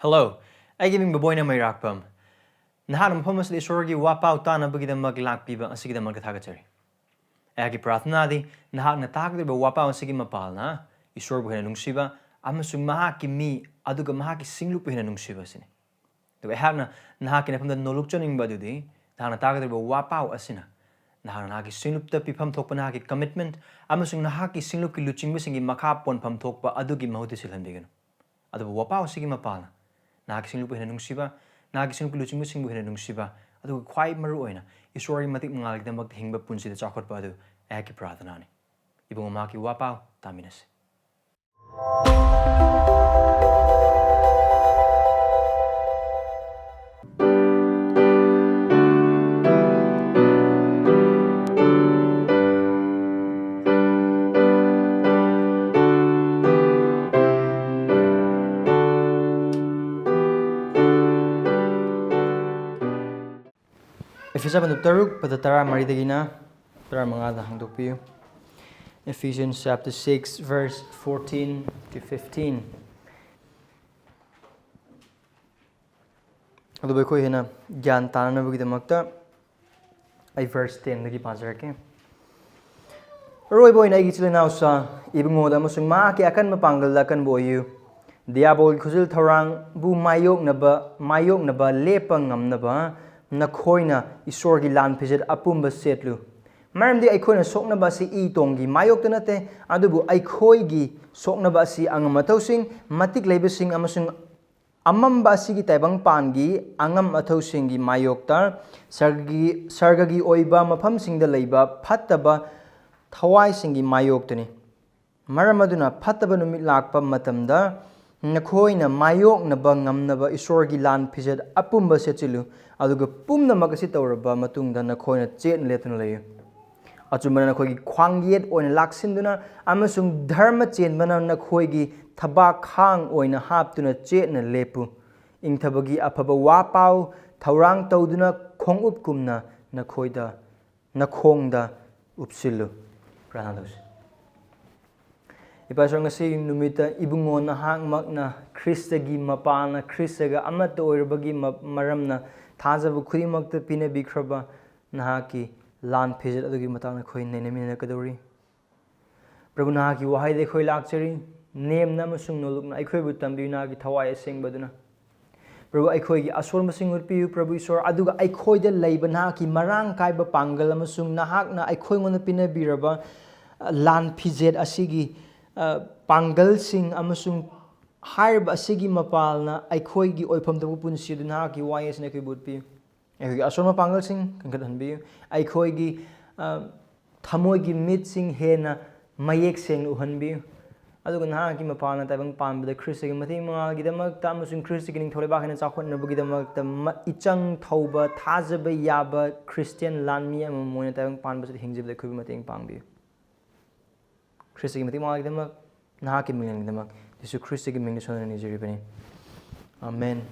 Hello, I giving Baboyna my yumpham. Naham Pumas the Esorgi wapaoda bugida maglak piba and sigida magatagatory. Agi Prathnadi, Nahan attack the wapa and sigima palna, Esorbu and Nungsiba, amasung mahaki me, aduga mahaki singlup in Nungsiba sin. The Wahana Nahakin from the Nolukchoning Badudi, Nahan attack the wapao asina. Nahanaki singlup the pipam topanaki commitment, amasung Nahaki singluki luching missing in makap one pam tokpa adugi mahotisilandigan. Adu wapao sigima palna. Nagising lupa nungsiba, nagising lupa lucing buhin nungsiba, adu quite maruina, Esorgi matik mangalig na maghingba punsi the chocolate badu, eki prathanani. Ibong maki wapaw, taminas. Ephesians pada tara maridagina tara mangada hangdokpiyo. Ephesians chapter 6 verse 14 to 15. Adu bai koi hena gyan tanana bugidamakta ai verse 10 dagi pazarake. Roi boy na igi chilena usa ibungoda amasung ma ki akan mapanggal akan boyu. Diyabol khuzil tharang bu mayoknaba leppa ngamnaba Nakoina Esorgi lan pizet apumba setlu. Maramdi aikoina Soknaba si itongi mayoknate adubu aikoigi Soknaba si angam athausing matik leibasing amasung amamba sigi taibang pangi angam athausingi mayoktar sargagi oiba maphamsingda leiba phattaba thawaisingi mayoktani. Maramaduna phattaba numit lakpa matamda nakoina mayoknaba ngamnaba Esorgi lan pizet apumba setchilu. Aduga pumna magasi tawraba matungda nakoina chen letuna leyu. Achumba nakoigi khwangyet oina laksinduna amasung dharma chenbana nakoigi thabak khang oina haptuna chetna lepu. Ingthabagi aphaba wapao thaurang tawduna khongup kumna nakoida nakhongda upsilu. Pranados. Ipasong ngasi numita ibungo na hangmakna Kristagi mapana Kristaga amata oirbagi maramna Thajabasingna khudimakta pina bikraba nahaki lan phejet adugi matangna khoi nenemina kadori. Prabhu nahaki wahai de khoi lakchari nemna amasung nolukna aikhoi bu tambina ki thawai asengba duna. Prabhu aikhoi gi asor masing urpiu Prabhu Isor aduga aikhoi de leiba nahaki marang kaiba pangal amasung nahakna aikhoi ngona pina biraba lan phejet asigi pangal sing amasung Harb asigi mapalna aikoigi oipham tabu punsi duna ki wayes na kibutpi aikoigi asoma pangal sing kankan bi aikoigi thamoigi mit sing hena mayek seng uhanbi aduga na ki mapalna tabang panbada Kristagi mati mangal gidamak tamasung Kristagi ning thole bakena chakhon na bugidamak ta ichang thauba thajaba yaba Christian lanmi am moina tabang panbada hingjibda khubi mating pangbi Kristagi mati mangal gidamak na ki mingang gidamak Yesu Kristi ki mingdasona nizuri bani. Amen.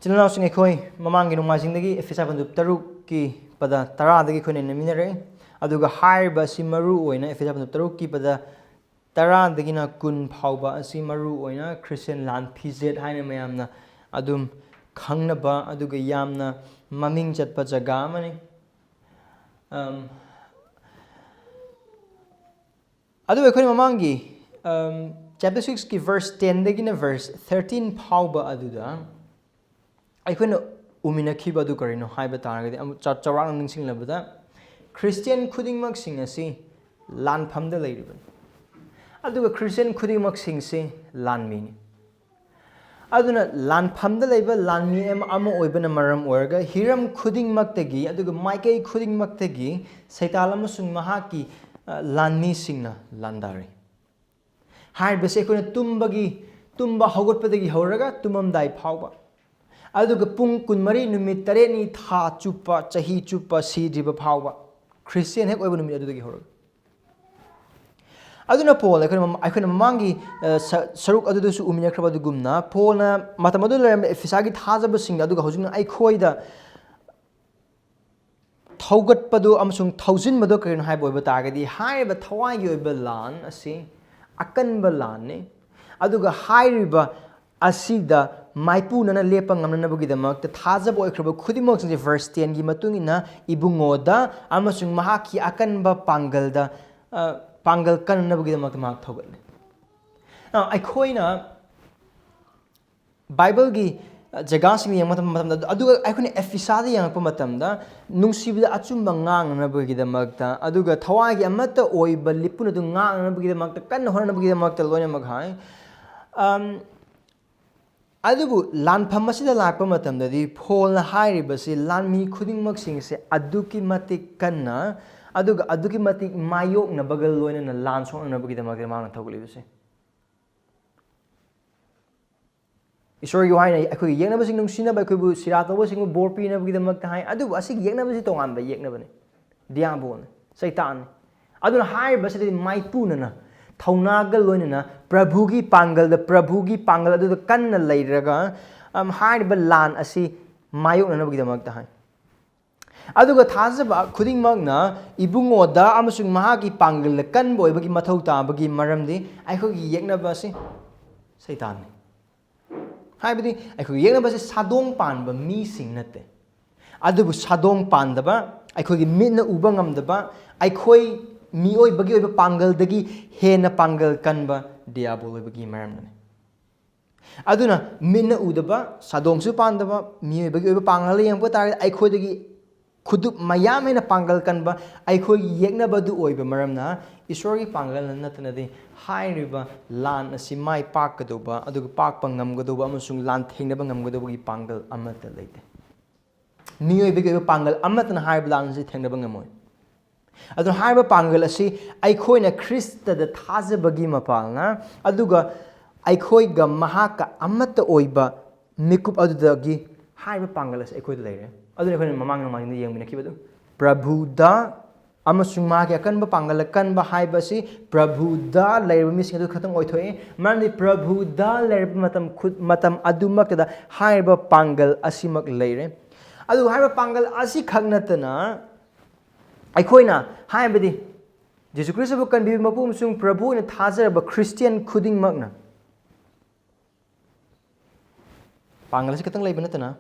Chilanaw sing ekhoi mamang gi nungma singdagi Ephesians taruk ki pada tara dagi khone naminare aduga harba si maru oina Ephesians taruk ki pada tara dagi na kun phauba asi maru oina Christian lan pizet haina mayamna adum khangnaba aduga yamna maming chatpa jaga mani adu ekhoi mamangi chapter 6 ki verse 10 dagina verse 13 phauba aduda aikoina umina khiba adu karino haiba taragadi am chawrang ningsing labada Christian khudingmak sing asi lan phamda leiriban aduga Christian khudingmak sing se lan mini aduna lan phamda leiba lan mi em ama oibana maram orga hiram khudingmak tagi aduga maikai khudingmak tagi saital amasung mahaki lan mi singna landari Hai bese ko na tumba haugatpadagi hauraga tumamdai phauba aduga pung kunmari numit tare ni tha chupa chahi chupa si jiba phauba Christian hek oiba numit adudagi hauraga aduna Paul aikona mamangi saruk adudasu umina khraba dugumna Paul na matamadu lam Ephesagi Thajabasingna aduga hojungna aikhoida thaugatpadu amasung thaujinbadu karin haiba oiba targadi haiba Thawaigi oiba lan asi akan balan ne aduga hairiba asida maipuna na leppa ngamnanabagidamagta thajaba oikraba khudimok sing verse 10 gi matungina ibungoda amasung mahaki akanba pangalda pangal kannabagidamagta mak thogatne now aikoina Bible gi jagasing yang matam aduga aikoina Ephesians yang pa matamda nungsibida achumba ngangnabagidamagta aduga Thawaigi amata oiba lipuna du ngangnabagidamagta kanna hornabagidamagta loina maghai adubu lanpham asida lakpa matamdadi pholna hairibasi lanmi khudingmak singse aduki matik kanna aduga aduki matik mayokna bagal loina na lan songna bagidamagta mangna thogulibase Esorgi haina akoi yekna basing nungsina ba akoi bu siratoba sing borpi na bagidamagta hai adubu asig yekna basi tongan ba yekna bane diyabol satan aduna hairibasi maipuna na thaunagal loina prabhugi pangal adu kanna leiraga hairiba lan asi mayokna nabagidamagta hai aduga thajaba khudingmakna ibungoda amasung mahagi pangal kan boibagi mathau tabagi maramdi aikogi yeknaba asi satan haibadi aikogi yeknaba asi sadong panba mi sing natte adubu sadong pandaba aikogi mitna uba ngamdaba aikoi mioi bagi oiba pangal dagi hena pangal kanba diyabol oibagi maramnane aduna minna udaba sadongsu pandaba mioi bagi oiba pangal yangpa tar aikoi dagi khudup mayam hena pangal kanba aikoi yeknaba du oiba maramna Esorgi pangal natnadi hairiba lan asi mai pakkadoba aduga pakpa ngamgadoba amasung lan thengnaba ngamgadoba gi pangal amata leite mioi bagi oiba pangal amatna hairiba lan asi thengnaba ngamoi adun haiba pangal asi aikoina Krista da thajabagi mapalna aduga aikoiga mahaka amata oiba mikup adudagi haiba pangal asi aikoida leire aduna aikoina mamang mamang yengmina kibadu prabhuda amasung mahaki akanba pangal akanba haiba asi prabhuda leire mising adu khatang oithoe mandi prabhuda leire matam adumakda haiba pangal asimak leire adu haiba pangal asi khagnatana aikoina haibadi Jesu Christ bu kan bi mapum sung prabhu na thajaba Christian khuding magna pangal si katang laibana tana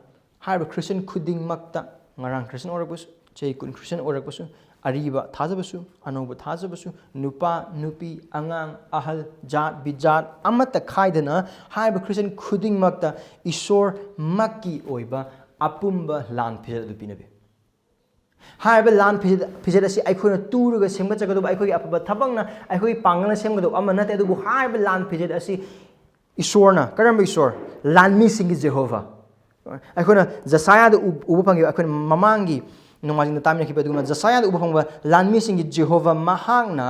haiba Christian khuding makta ngarang Christian orabus cheikun Christian orabasu ariba thajabasu anoba thajabasu nupa nupi angang ahal jat bijat amata khaidana haiba Christian khuding makta isor makki oiba apumba lan phir du pinabe hairiba lan phijed asi aikoina turuga semba chagadoba aikoi aphaba thabangna aikoi pangna semgado ama nate adubu hairiba lan phijed asi isorna karamba isor lanmi singi Jehova aikoina Jasaya da uba pangi aikoina mamangi nomajing tamina kiba duguna Jasaya da uba pangba lanmi singi Jehova mahangna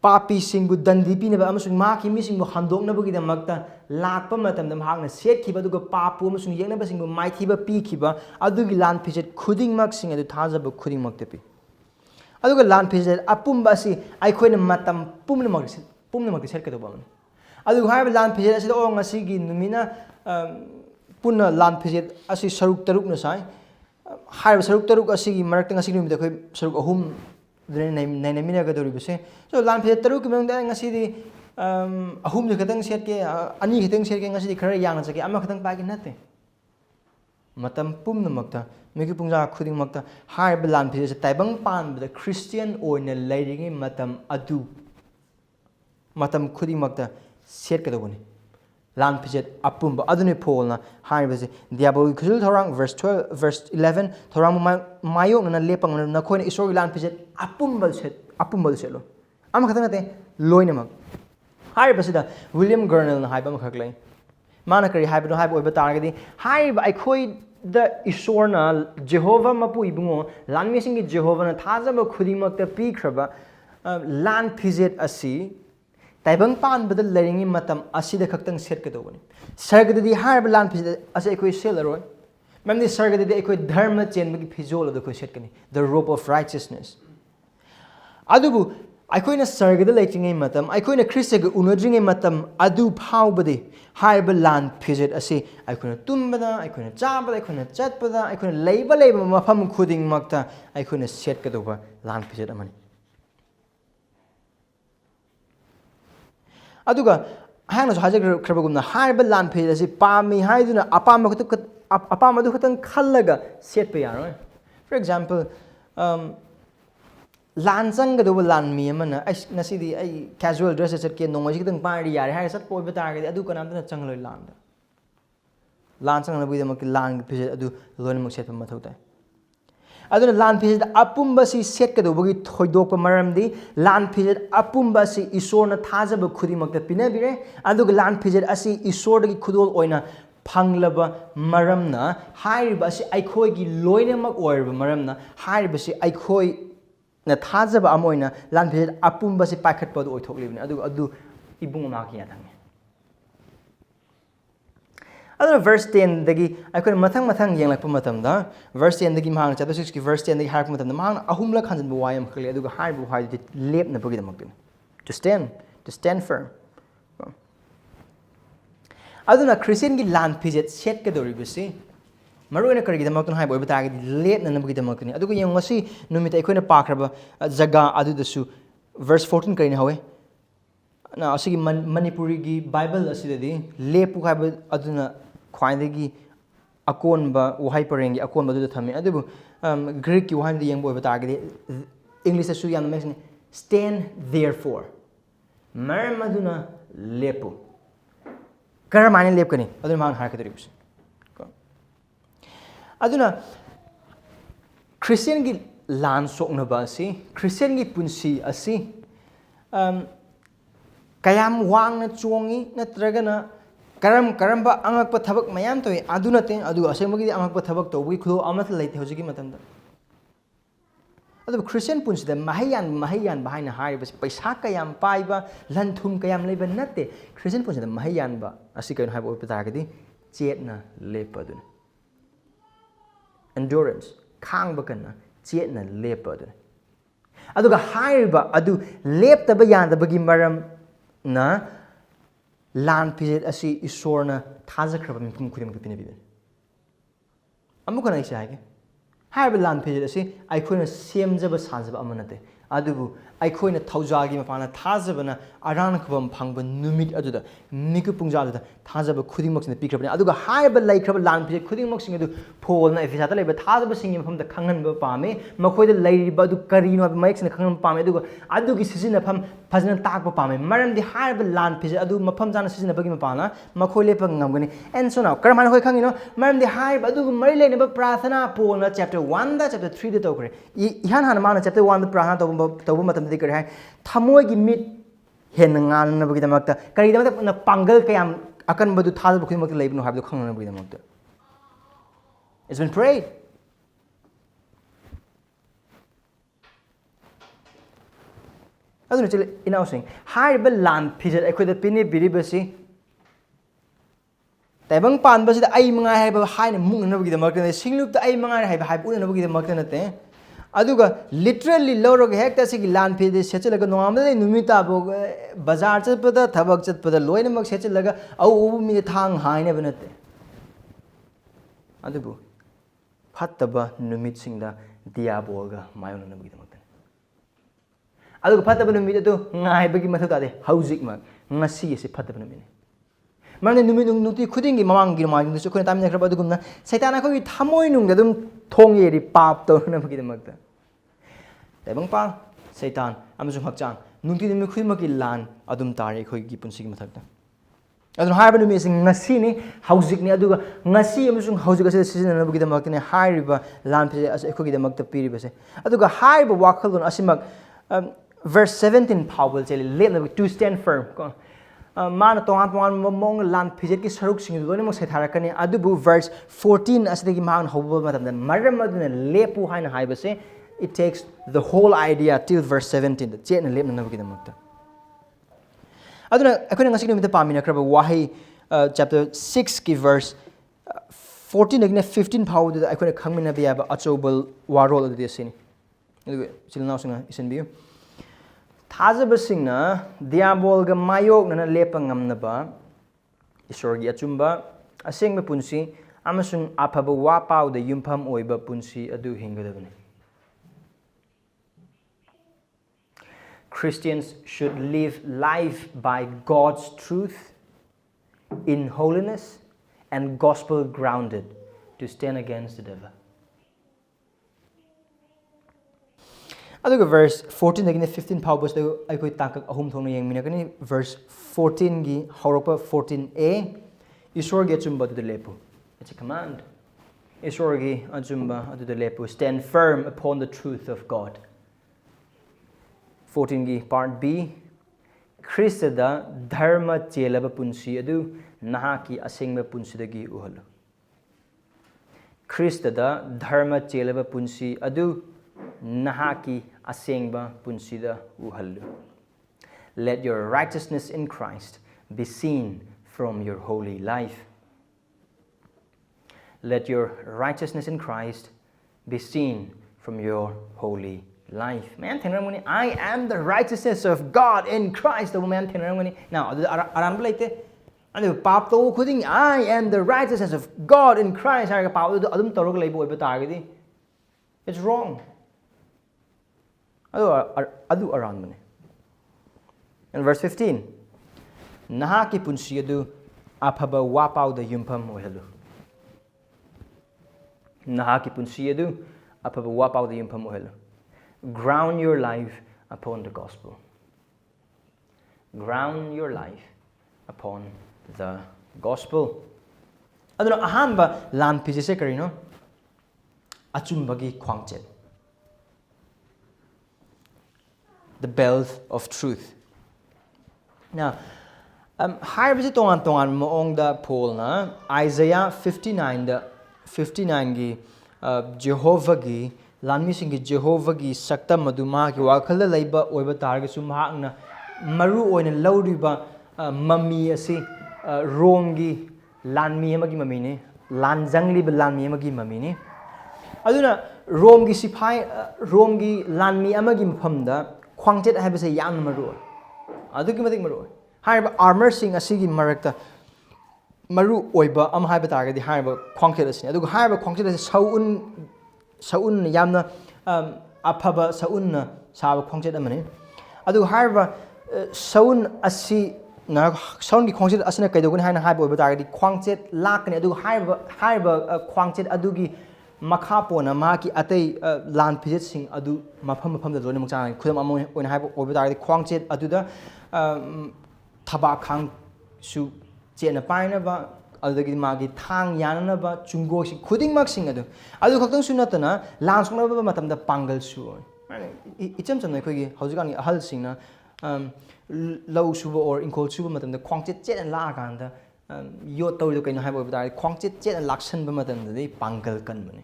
papi singbu dandipi na ba amasung maki mi singbu handokna bugida magta lakpa matamda mahangna set kiba duga papu amasung yekna ba singbu maithiba pi kiba adugi lan phijet khuding mak sing adu thajaba khuding mak tepi aduga lan phijet apumba si aikoina matam pumna mak set ka do bamani adu haiba lan phijet asi ong asi gi numina punna lan phijet asi saruk taruk na sai haiba saruk taruk asi gi marak tang asi gi numida khoi saruk ahum nai mina ga dori bese so lan phijet taruk ki mangda ngasi di ahum de khatang set ke ani khatang set ke ngasi di khara yang na chake ama khatang pa ki nate matam pumna makta megi pungja khuding makta haiba lan phijet taibang pan da Christian oina leiringi matam adu matam khuding makta set ka dogoni lan phijet apumba aduni pholna haiba se diyabol khul thorang verse 12 verse 11 thorang mayok na lepang na khoina Esorgi lan phijet apumbal set lo ama khatang nate loina mak haiba sida William Gurnall na haiba makhak lai mana kari haiba no haiba oiba targadi haiba aikoi da Esorna Jehova mapu ibungo lan mesingi Jehova na thajaba khudimakta pikraba lan phijet asi taibang pan badal leringi matam asida khaktang set ka dogani sargadadi haiba lan phijet asi aikoi selaroi memni sargadadi aikoi dharma chenbagi phijol adu khoi set kani the rope of righteousness adubu aikoina sargada leichingei matam aikoina Christaga unadringai matam adu phawbadi haiba lan phijet asi aikoina tumbada aikoina chabada aikoina chatpada aikoina leiba mafam khuding makta aikoina set ka doba lan phijet amani aduga hang na haja khrabagumna harba lan phe asi pami haiduna apam adu khatan khallaga set pa yaroi. For example, lan sang do lan mi amana ai nasidi ai casual dress set ke nongoji kitang party yare ha sat poi bata ga adu kanam na changloi lan da lan sang na buidam ki lan phe adu lon mak set pa mathau tai aduna lan phe apumba si set ka do bogi thoidok pa maram di lan phe apumba si isor na thaja ba khudi mak ta pina bire adu lan phe asi isor gi khudol oina phanglaba maramna hairiba si aikhoi gi loina mak oirba maramna hairiba si aikhoi na thajaba amoina lan phe apumba si pakhat pa do oithok libni adu ibung ma ki yathang adu verse 10 dagi aikoi mathang yenglakpa matam da verse 10 dagi mahang chapter 6 ki verse 10 dagi harpa matam da mahang ahumla khanjan bu wayam khali adu harbu hai lep na bagi damak to stand firm aduna Christian gi lan phijet set ka dori bisi maruina kari gi damak hai boi bata gi lep na bagi damak ni adu yang ngasi numit aikoi na pakraba jaga adu dasu verse 14 kari ni hawe na asigi manipuri gi bible asidadi lepu khai aduna khwaindagi akonba wahai parengi akonba du thami adu greek ki wahai yang boi bata gi english asu yam mention stand therefore maram aduna lepu karamani lepkani aduna man har ka diribus aduna Christian gi lan soknaba asi Christian gi punsi asi kayam wang na chuangi na tragana karamba angakpa thabak mayam toy aduna te adu asengba gi angakpa thabak to bui khulo amath leite hojigi matamda adu Christian punsi da mahayan bahaina hari bas paisa kayam paiba lanthum kayam leiba natte Christian punsi da mahayan ba asi kain haibo pata gadi chetna lepa dun endurance khang bakana chetna lepa dun adu ga haiba adu lep taba yan da bagi maram na lan pizet asi isorna thajakraba mipum khudem ka pinabi amukana isa hage haiba lan pizet asi aikhoina semjaba sajaba amanate adubu aikhoina thaujagi mapana thajabana arang khobam phangba numit aduda miku pungja aduda thajaba khudimok sina pikrabani aduga haiba laikraba lan pizet khudimok sing adu pholna efisata leiba thajaba singi mapam da khanganba pame makhoida lairiba adu karino ab maik sina khangam pame aduga adugi sisina pham phajna takpa pame maram di haiba lan pizet adu mapam jana sisina bagi mapana makhoi lepa ngamgani and so now karman hoi khangino maram di haiba adu mari leineba prathana polna chapter 1 da chapter 3 da tokre ihan han mana chapter 1 da prathana tobu matam di kare hai thamoi gi mit hen ngan na bagi damakta kari damakta na pangal kayam akan badu thal bu khimak leibno habdu khangna bagi damakta it's been prayed aduna chile inausing haiba lan phijet aikoi da pini biribasi taibang pan basi da ai mangai haiba haina mung na bagi damakta singlup da ai mangai haiba haib una na bagi damakta nate aduga literally lorog hekta sigi lan phe sechelaga nongamda numita bo bazar chatpada thabak chatpada loina mak sechelaga au ubu mi thang haina banate adubu phattaba numit singda diyabol ga mayona na bigidamata aduga phattaba numit adu ngai bagi mathu tade haujik mak ngasi ese phattaba numit mane numit nuti khudingi mamang gi mamang su khona tamina khraba adugumna saitana ko gi thamoi nung da dum thong yeri pap to na bigidamata taibang pang satan amasung hakchang nungti nimi khuimaki lan adum tare khoi gi punsi gi mathakta adun haiba numi sing ngasi ni haujik ni aduga ngasi amasung haujik ase season na bugi damak ne hairiba lan phe ase khoi gi damak ta piri base aduga haiba wakhalun asimak verse 17 power cheli let to stand firm ko mana tongan mong lan phe ki saruk sing do ne mo sai tharakani adubu verse 14 asdegi mang hobo matam maram aduna lepu haina haiba se it takes the whole idea till verse 17 the chen lep na bagi damakta aduna akona ngasi nimita pamina kraba wahi chapter 6 ki verse 14 again 15 power da akona khangmina biya ba achobal warol adu desini adu silnaw singa isen biu Thajabasingna diyabol ga mayoknana leppa ngamnaba Esorgi achumba asengba punsi amasung aphaba wapaoda yumpham oiba punsi adu hingadabani Christians should live life by God's truth in holiness and gospel grounded to stand against the devil. Aduga verse 14 dagina 15 phawbas da aikoi takak ahum thongna yengminakani verse 14 gi haurakpa 14a Esorgi achumba adu leppu. It's a command. Esorgi achumba adu leppu. Stand firm upon the truth of God. 14 gi part B Kristada dharma chelaba punsi adu nahaki asengba punsidagi uhalu. Kristada dharma chelaba punsi adu nahaki asengba punsida uhalu. Let your righteousness in Christ be seen from your holy life. Let your righteousness in Christ be seen from your holy life. Man, I am the righteousness of God in Christ. Now, I am the righteousness of God in Christ. It's wrong. In verse 15, Nahaki punsi adu aphaba wapaoda yumpham oihalu. Nahaki punsi adu aphaba wapaoda yumpham oihalu. Ground your life upon the gospel. Ground your life upon the gospel. Aduna ahanba lan pijise karino achumbagi kwangchet. The belt of truth. Now, haibisi tongan moong da Paul na Isaiah 59 gi Jehovah gi lanmi singi Jehovah gi sakta maduma ki wakhala leiba oiba targa sumhak na maru oina lauriba mami asi rom gi lanmi amagi mami ne lanjangli ba lanmi amagi mami ne aduna rom gi sipai rom gi lanmi amagi maphamda khwangchet haibise yam maru adugi madik maru haiba armor sing asigi marakta maru oiba am haiba targadi haiba khwangchet asini aduga haiba khwangchet asi saun yamna aphaba saun saba khwangchet amani aduga haiba saun asi na saun gi khwangchet asina kaidogani haina haiba oiba targadi khwangchet lakani aduga haiba khwangchet adugi makapona maki atei lan phijet sing adu mafam da lone mukchang khudam amon oina haiba oiba targadi khwangchet aduda thaba khang su chena paina ba adagi magi thang yanana ba chungo si khuding mak sing adu khaktang sunatana lan songna ba matam da pangal su icham chamna khoi haujikan ahal singna low suba or inkol suba matam da khwangchet chen la kan da yo tawdo kaino haiba ba da khwangchet chen laksan ba matam da dei pangal kan bane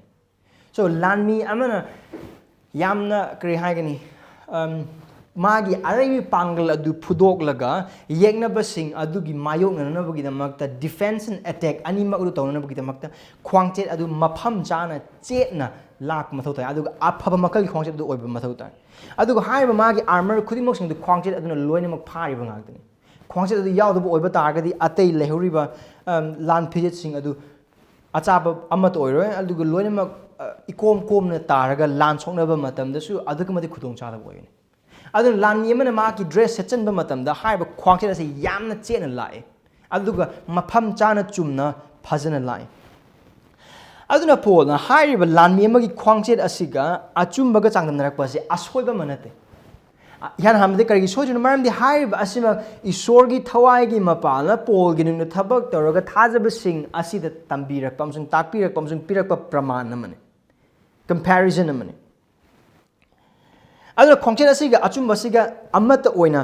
so lanmi amana yamna kri haigani magi araybi pangal adu phudok laga yekna basing adugi mayoknana bagi damakta defense and attack ani magru tawna bagi damakta khwangchet adu mapham chana chetna lak mathau tai aduga aphaba makal khwangchet adu oiba mathau tai aduga haiba magi armor khudimok sing du khwangchet aduna loina mak phari ba ngakni khwangchet adu yawdu oiba targadi atei lehuriba lan phijet sing adu achaba amat oiroi aduga loina mak ikom komna taraga lan sokna ba matam dasu aduga madi khudong chada boyni adun lan yemana ma ki dress sechan ba matam da haiba khwangchet ase yamna chena lai aduga mapham chana chumna phajana lai aduna Paul na haiba lan yemagi khwangchet asiga achumba ga changdam narak pa se asoiba manate yan hamde kargi sojuna maram di haiba asima Esorgi Thawaigi mapala Paul gi nung thabak toroga Thajabasingna asida tambirak pamsung takpirak pamsung pirakpa praman namane comparison namane aduna khwangchet asiga achumba asiga amata oina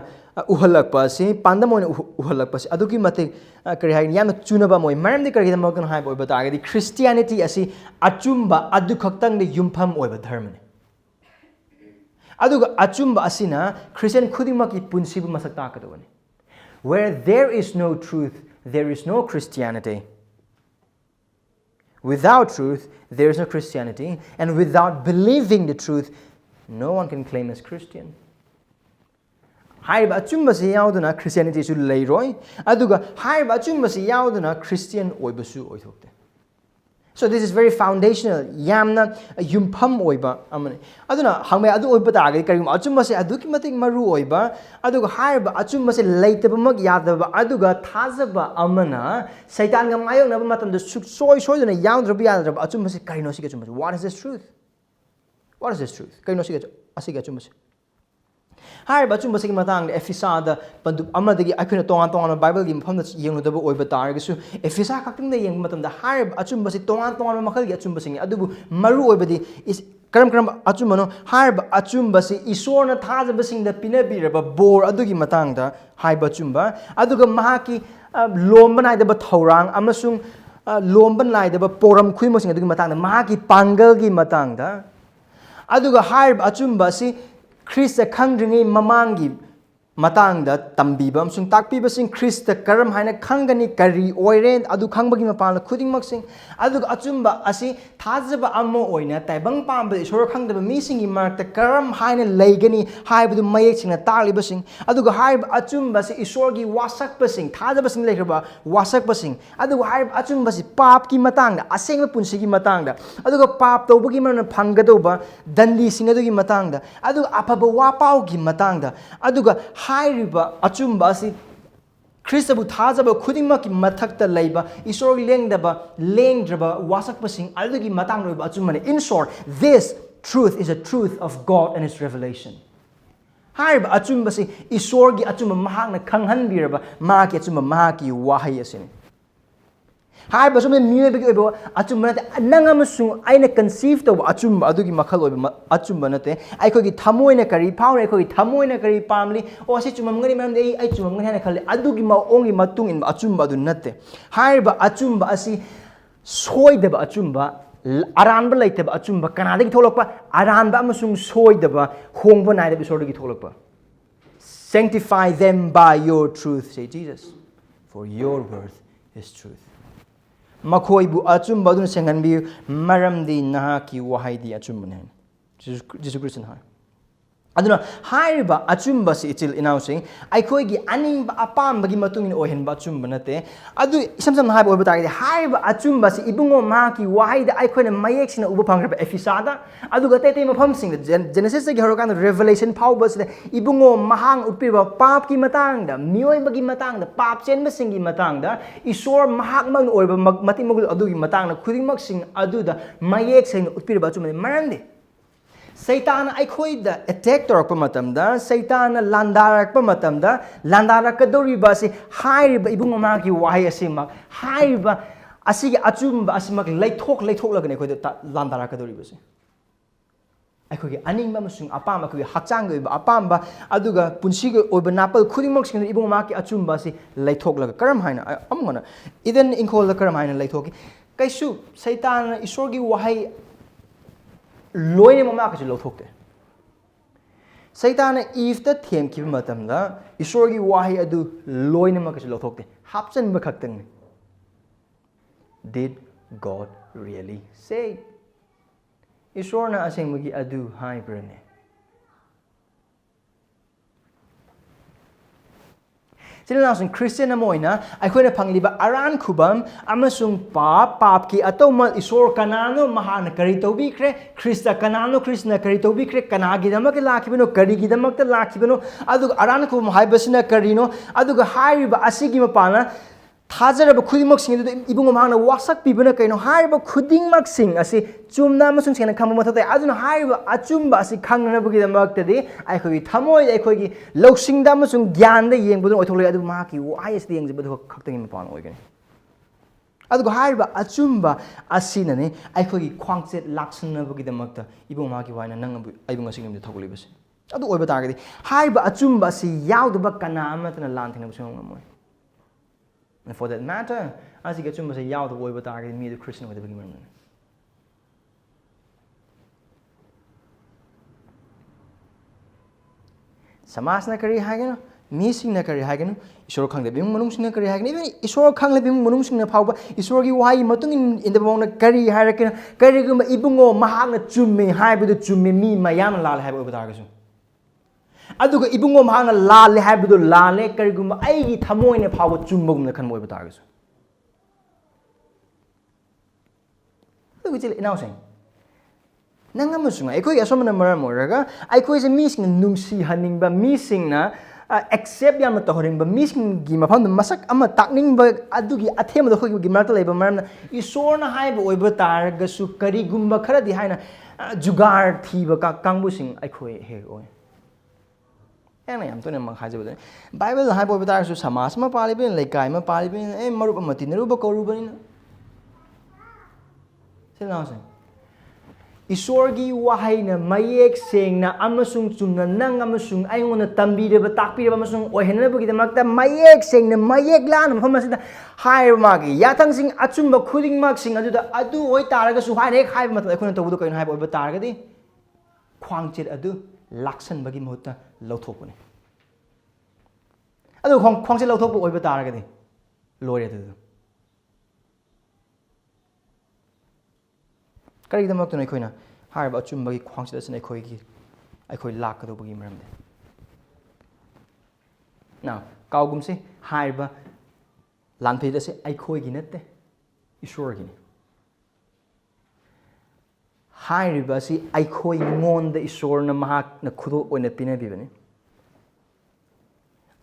uhalakpa si pandam oina uhalakpa si adugi mate kari hai yamna chunaba moi maram de kari dam kan hai boy bata agadi Christianity asi achumba adu khaktang de yumpham oiba dharma ne aduga achumba asina Christian khudima ki punsibu masak ta ka done where there is no truth there is no Christianity. Without truth there is no Christianity, and without believing the truth no one can claim as Christian. Haiba achumba se yauduna Christianity su leiroi aduga haiba achumba se yauduna Christian oibasu oithokte So this is very foundational. Yamna yumpham oiba amane. Aduna hangme adu oiba target karim achumba se adu ki matik maru oiba aduga haiba achumba se leitaba mak yadaba aduga thajaba amana satan ga mayoknaba matamda soy dana yaundraba yadraba achumba se karino si achumba. What is this truth? What is this truth? Karino si asiga achumba se. Haiba achumba se matang Ephesada pandu amadagi akuna tongan Bible gi mpham yengnudaba oiba targesu Ephesa kakting da yeng matamda haiba achumba se tongan makal gi achumba singi adubu maru oibadi is karam achumba no haiba achumba se isorna thajabasingna pinabiraba bor adugi matangda haiba achumba aduga mahaki lomba naidaba thaurang amasung lomba naidaba poram khuimosing adugi matangda mahaki pangal gi matangda aduga haiba achumba se Krista khangdringi mamangi matangda tambiba amsung takpiba sing Krista karam haina khangani kari oiren adu khangbagi mapala khudingmak sing adu achumba asi thajaba ammo oina taibang pamba isor khangdaba mi singi markta karam haina leigani haibudu mayek singna taliba sing adu haib achumba si Esorgi wasakpa sing thajaba sing lekraba wasakpa sing adu haib achumba si pap ki matangda asengba punsi ki matangda adu pap tobagi man phanggadoba dandi sing adu ki matangda adu aphaba wapao ki matangda adu Hairiba achumba si Kristabu thajaba khudingmaki mathakta leiba Esorgi lengdraba wasakpasing adugi matang roiba achumane. In short, this truth is a truth of God and His revelation. Hairiba achumba si Esorgi achumba mahakna khanghanbiraba mahaki achumba mahaki wahay asini. Hairiba achumba miyebagi oiba achumba nate nangamasung aina conceive tawba achumba adugi makhal oiba achumba nate aikogi thamoina kari paune aikogi thamoina kari pamli o asi chumam ngani mamde ai chumam ngani hana khalle adugi maongi matung in achumba adu nate. Hairiba achumba asi soidaba achumba aranba leitaba achumba kanadagi tholokpa aranba amasung soidaba hongba naidaba Esorgi tholokpa. Sanctify them by your truth, say Jesus, for your word is truth. Makoibu achumba dun senganbi maramdi nahaki wahaydi achumba nen. Jesus Christ ha. Aduna hairiba achumba si itil announcing aikoigi aning apam bagi matungin ohen ba achumba nate adu samsam haiba oiba target hairiba achumba si ibungo mahaki wahayda aikoina mayek sina uba phangraba Ephesada aduga tete mafam sing Genesis gi horokan Revelation phauba sida ibungo mahang utpiba pap ki matangda mioi bagi matangda pap chenba singi matangda Esor mahak mang oiba matimagul adugi matangda khudingmak sing aduda mayek sing utpiba achumba marande. Satan aikoida attack torakpa matamda Satan landarakpa matamda landarakadoriba si hairiba ibungo maki wahay asimak hairiba asigi achumba asimak leithok lagane aikoida landarakadoriba si aikogi aningba masung apamba aikogi hakchang oiba apamba aduga punsiga oiba napal khudingmak sing ibungo maki achumba si leithok laga karam haina amgona idan inkol karam haina leithoki kaisu Satan Esorgi wahay loine mama ka lo thokte Satan if the them ki matamda Esorgi wahi adu loine ma ka lo thokte hapchan ba khaktang. Did God really say? Esorna asengba gi adu hai brane. Sinasung Christian amoina aikoina pangliba aran khubam amasung pap ki atoma Esor kanano mahana kari tobikre Krista kanano Krishna kari tobikre kanagi damak lakibano kari gidamak ta lakibano adu aran khubam haibasina karino aduga hairiba asigi mapana thajaraba khudingmak sing adu ibungo mahana wasak pibana kaino hairiba khudingmak sing asi chumna amasung sena khamba mathata aduna hairiba achumba asi khangnabagi damak tadi aikogi thamoi aikogi loksingda amasung gyan da yengbudu oitholai adu maki wais de yengbudu khaktangi mapana oigani aduga hairiba achumba asinane aikogi khwangchet laksanabagi damak ta ibungo maki waina nangabu aibunga singimde thogulibase adu oiba targadi hairiba achumba asi yaudaba kana amatana lanthina busong ngamoi. And for that matter, as you get to say, "Yaw the boy, but I me the Christian with the beginning." Samas na kari hagen, missing na kari hagen, Esor khang the bim munung na kari hagen, even Esor khang the bim munung na pauba, Esorgi wahi matung in the bona kari haraken, kari gum ibungo mahang chummi, hybrid chummi, me, mayam lal have over targets. Aduga ibungo mahana lale habidu lale karigumba aigi thamoine phawa chumbagumna khanmoi batagasu ꯑꯗꯨꯒ chill ꯏꯅꯥꯎꯁꯤꯡ ꯅꯪ ꯑꯃꯁꯨꯡ ꯑꯩꯈꯣꯏꯒꯤ ꯑꯁꯣꯝꯅ ꯃꯔꯝ ꯑꯣꯏꯔꯒ ꯑꯩꯈꯣꯏꯁꯦ ꯃꯤꯁꯤꯡꯅ ꯅꯨꯡꯁꯤꯍꯟꯅꯤꯡꯕ ꯃꯤꯁꯤꯡꯅ ꯑꯦꯛꯁꯦꯞ ꯌꯥꯝꯅ ꯇꯧꯍꯟꯅꯤꯡꯕ ꯃꯤꯁꯤꯡꯒꯤ ꯃꯐꯝꯗ ꯃꯁꯛ ꯑꯃ ꯇꯥꯛꯅꯤꯡꯕ ꯑꯗꯨꯒꯤ ꯑꯊꯦꯝꯕꯗ ꯑꯩꯈꯣꯏꯒꯤ ꯃꯔꯛꯇ ꯂꯩꯕ ꯃꯔꯝꯅ ꯏꯁꯣꯔꯅ ꯍꯥꯏꯕ ꯑꯣꯏꯕ ꯇꯥꯔꯒꯁꯨ ꯀꯔꯤꯒꯨꯝꯕ ꯈꯔꯗꯤ ꯍꯥꯏꯅ ꯖꯨꯒꯥꯔ ꯊꯤꯕ ꯀꯥꯡꯕꯨꯁꯤꯡ ꯑꯩꯈꯣꯏ ꯍꯦꯛ ꯑꯣꯏ ꯑꯩꯅ ꯌꯥꯝ ꯇꯣꯏꯅꯃꯛ ꯍꯥꯏꯖꯕꯗꯨꯅꯤ ꯕꯥꯏꯕꯜꯗ ꯍꯥꯏꯕ ꯑꯣꯏꯕ ꯇꯥꯔꯒꯁꯨ ꯁꯃꯥꯖ ꯑꯃ ꯄꯥꯜꯂꯤꯕꯅꯤꯅ ꯂꯩꯀꯥꯏ ꯑꯃ ꯄꯥꯜꯂꯤꯕꯅꯤꯅ ꯃꯔꯨꯞ ꯑꯃ ꯇꯤꯟꯅꯔꯨꯕ ꯀꯧꯔꯨꯕꯅꯤꯅ ꯁꯤꯅꯥꯎꯁꯤꯡ ꯏꯁꯣꯔꯒꯤ ꯋꯥꯍꯩꯅ ꯃꯌꯦꯛ ꯁꯦꯡꯅ ꯑꯃꯁꯨꯡ ꯆꯨꯝꯅ ꯅꯪ ꯑꯃꯁꯨꯡ ꯑꯩꯉꯣꯟꯗ ꯇꯝꯕꯤꯔꯕ ꯇꯥꯛꯄꯤꯔꯕ ꯑꯃꯁꯨꯡ ꯑꯣꯏꯍꯟꯅꯕꯒꯤꯗꯃꯛꯇ ꯃꯌꯦꯛ ꯁꯦꯡꯅ ꯃꯌꯦꯛ ꯂꯥꯅ ꯃꯐꯝ ꯑꯁꯤꯗ ꯍꯥꯏꯔꯤꯕ ꯃꯥꯒꯤ ꯌꯥꯊꯪꯁꯤꯡ ꯑꯆꯨꯝꯕ ꯈꯨꯗꯤꯡꯃꯛꯁꯤꯡ ꯑꯗꯨꯗ ꯑꯗꯨ ꯑꯣꯏꯇꯥꯔꯒꯁꯨ ꯍꯥꯏꯅ ꯍꯦꯛ ꯍꯥꯏꯕ ꯃꯇꯝꯗ ꯑꯩꯈꯣꯏꯅ ꯇꯧꯕꯗꯣ ꯀꯩꯅꯣ ꯍꯥꯏꯕ ꯑꯣꯏꯕ ꯇꯥꯔꯒꯗꯤ ꯈ꯭ꯋꯥꯡꯆꯦꯠ ꯑꯗꯨ ꯂꯥꯛꯁꯟꯕꯒꯤ ꯃꯍꯨꯠꯇ ꯂꯧꯊꯣꯛꯄꯅꯤ ꯑꯗꯨ ꯈ꯭ꯋꯥꯡꯆꯦꯠ ꯂꯧꯊꯣꯛꯄ ꯑꯣꯏꯕ ꯇꯥꯔꯒꯗꯤ ꯂꯣꯏꯔꯦ ꯑꯗꯨꯗ ꯀꯔꯤꯒꯤꯗꯃꯛꯇꯅꯣ ꯑꯩꯈꯣꯏꯅ ꯍꯥꯏꯔꯤꯕ ꯑꯆꯨꯝꯕꯒꯤ ꯈ꯭ꯋꯥꯡꯆꯦꯠ ꯑꯁꯤꯅ ꯑꯩꯈꯣꯏ ꯂꯥꯛꯀꯗꯧꯕꯒꯤ ꯃꯔꯝꯗꯤ ꯀꯥꯎꯒꯨꯝꯁꯤ ꯍꯥꯏꯔꯤꯕ ꯂꯥꯟꯐꯩ ꯑꯁꯤ ꯑꯩꯈꯣꯏꯒꯤ ꯅꯠꯇꯦ ꯏꯁꯣꯔꯒꯤꯅꯤ ꯍꯥꯏꯔꯤꯕ ꯑꯁꯤ ꯑꯩꯈꯣꯏꯉꯣꯟꯗ ꯏꯁꯣꯔꯅ ꯃꯍꯥꯛꯅ ꯈꯨꯗꯣꯜ ꯑꯣꯏꯅ ꯄꯤꯅꯕꯤꯕꯅꯤ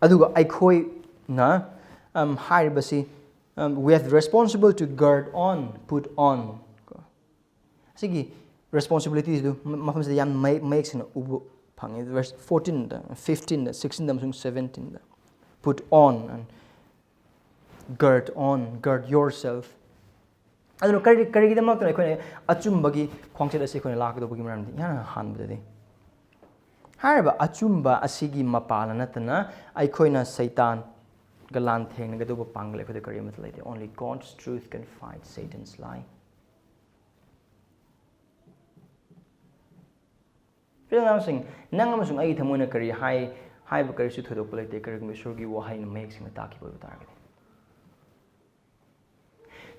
ꯑꯗꯨꯒ ꯑꯩꯈꯣꯏꯅ ꯍꯥꯏꯔꯤꯕꯁꯤ we have responsible to guard on put on ꯑꯁꯤꯒꯤ ꯔꯦꯁꯄꯣꯟꯁꯤꯕꯤꯂꯤꯇꯤꯗꯨ ꯃꯐꯝꯁꯤꯗ ꯌꯥꯝ ꯃꯌꯦꯛ ꯁꯦꯡꯅ ꯎꯕ ꯐꯪꯉꯤ ꯚꯔꯁ 14ꯗ 15ꯗ 16ꯗ ꯑꯃꯁꯨꯡ 17ꯗ put on and gird yourself ꯑꯗꯨꯅ ꯀꯔꯤꯒꯤꯗꯃꯛꯇꯅ ꯑꯩꯈꯣꯏꯅ ꯑꯆꯨꯝꯕꯒꯤ ꯈ꯭ꯋꯥꯡꯆꯦꯠ ꯑꯁꯤ ꯑꯩꯈꯣꯏꯅ ꯂꯥꯛꯀꯗꯧꯕꯒꯤ ꯃꯔꯝꯗꯤ ꯏꯍꯥꯟ ꯍꯥꯟꯕꯗꯗꯤ ꯍꯥꯏꯔꯤꯕ ꯑꯆꯨꯝꯕ ꯑꯁꯤꯒꯤ ꯃꯄꯥꯟꯅ ꯅꯠꯇꯅ ꯑꯩꯈꯣꯏꯅ ꯁꯩꯇꯥꯟꯒ ꯂꯥꯟꯊꯦꯡꯅꯒꯗꯧꯕ ꯄꯥꯡꯒꯜ ꯑꯩꯈꯣꯏꯗ ꯀꯔꯤ ꯑꯃꯠꯇ ꯂꯩꯇꯦ only God's truth can fight Satan's lie ꯄ꯭रिꯌꯥꯁꯤꯡ ꯅꯪ ꯑꯃꯁꯨꯡ ꯑꯩꯒꯤ ꯊꯃꯣꯏꯅ ꯀꯔꯤ ꯍꯥꯏꯕ ꯀꯔꯤꯁꯨ ꯊꯣꯏꯗꯣꯛꯄ ꯂꯩꯇꯦ ꯀꯔꯤꯒꯨꯝꯕ ꯏꯁꯣꯔꯒꯤ ꯋꯥꯍꯩꯅ ꯃꯌꯦꯛ ꯁꯦꯡꯅ ꯇꯥꯛꯈꯤꯕ ꯑꯣꯏꯕ ꯇꯥꯔꯒꯗꯤ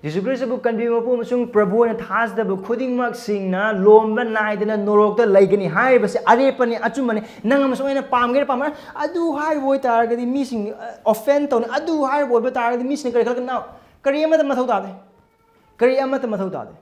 ꯖꯤꯁꯨ ꯈ꯭ꯔꯤꯁꯇꯕꯨ ꯀꯟꯕꯤꯕ ꯃꯄꯨ ꯑꯃꯁꯨꯡ ꯄ꯭ꯔꯚꯨ ꯑꯣꯏꯅ ꯊꯥꯖꯗꯕ ꯈꯨꯗꯤꯡꯃꯛꯁꯤꯡꯅ ꯂꯣꯝꯕ ꯅꯥꯏꯗꯅ ꯅꯣꯔꯣꯛꯇ ꯂꯩꯒꯅꯤ ꯍꯥꯏꯔꯤꯕꯁꯤ ꯑꯔꯦꯞꯄꯅꯤ ꯑꯆꯨꯝꯕꯅꯤ ꯅꯪ ꯑꯃꯁꯨꯡ ꯑꯩꯅ ꯄꯥꯝꯒꯦꯔꯥ ꯄꯥꯝꯒꯦꯔꯥ ꯑꯗꯨ ꯍꯥꯏꯔꯤꯕ ꯑꯣꯏꯇꯥꯔꯒꯗꯤ ꯃꯤꯁꯤꯡ ꯑꯣꯐꯦꯟ ꯇꯧꯅꯤ ꯑꯗꯨ ꯍꯥꯏꯔꯤꯕ ꯑꯣꯏꯕ ꯇꯥꯔꯒꯗꯤ ꯃꯤꯁꯤꯡ ꯀꯔꯤ ꯈꯜꯂꯛꯀꯅꯤ ꯀꯔꯤ ꯑꯃꯠꯇ ꯃꯊꯧ ꯇꯥꯗꯦ ꯀꯔꯤ ꯑꯃꯠꯇ ꯃꯊꯧ ꯇꯥꯗꯦ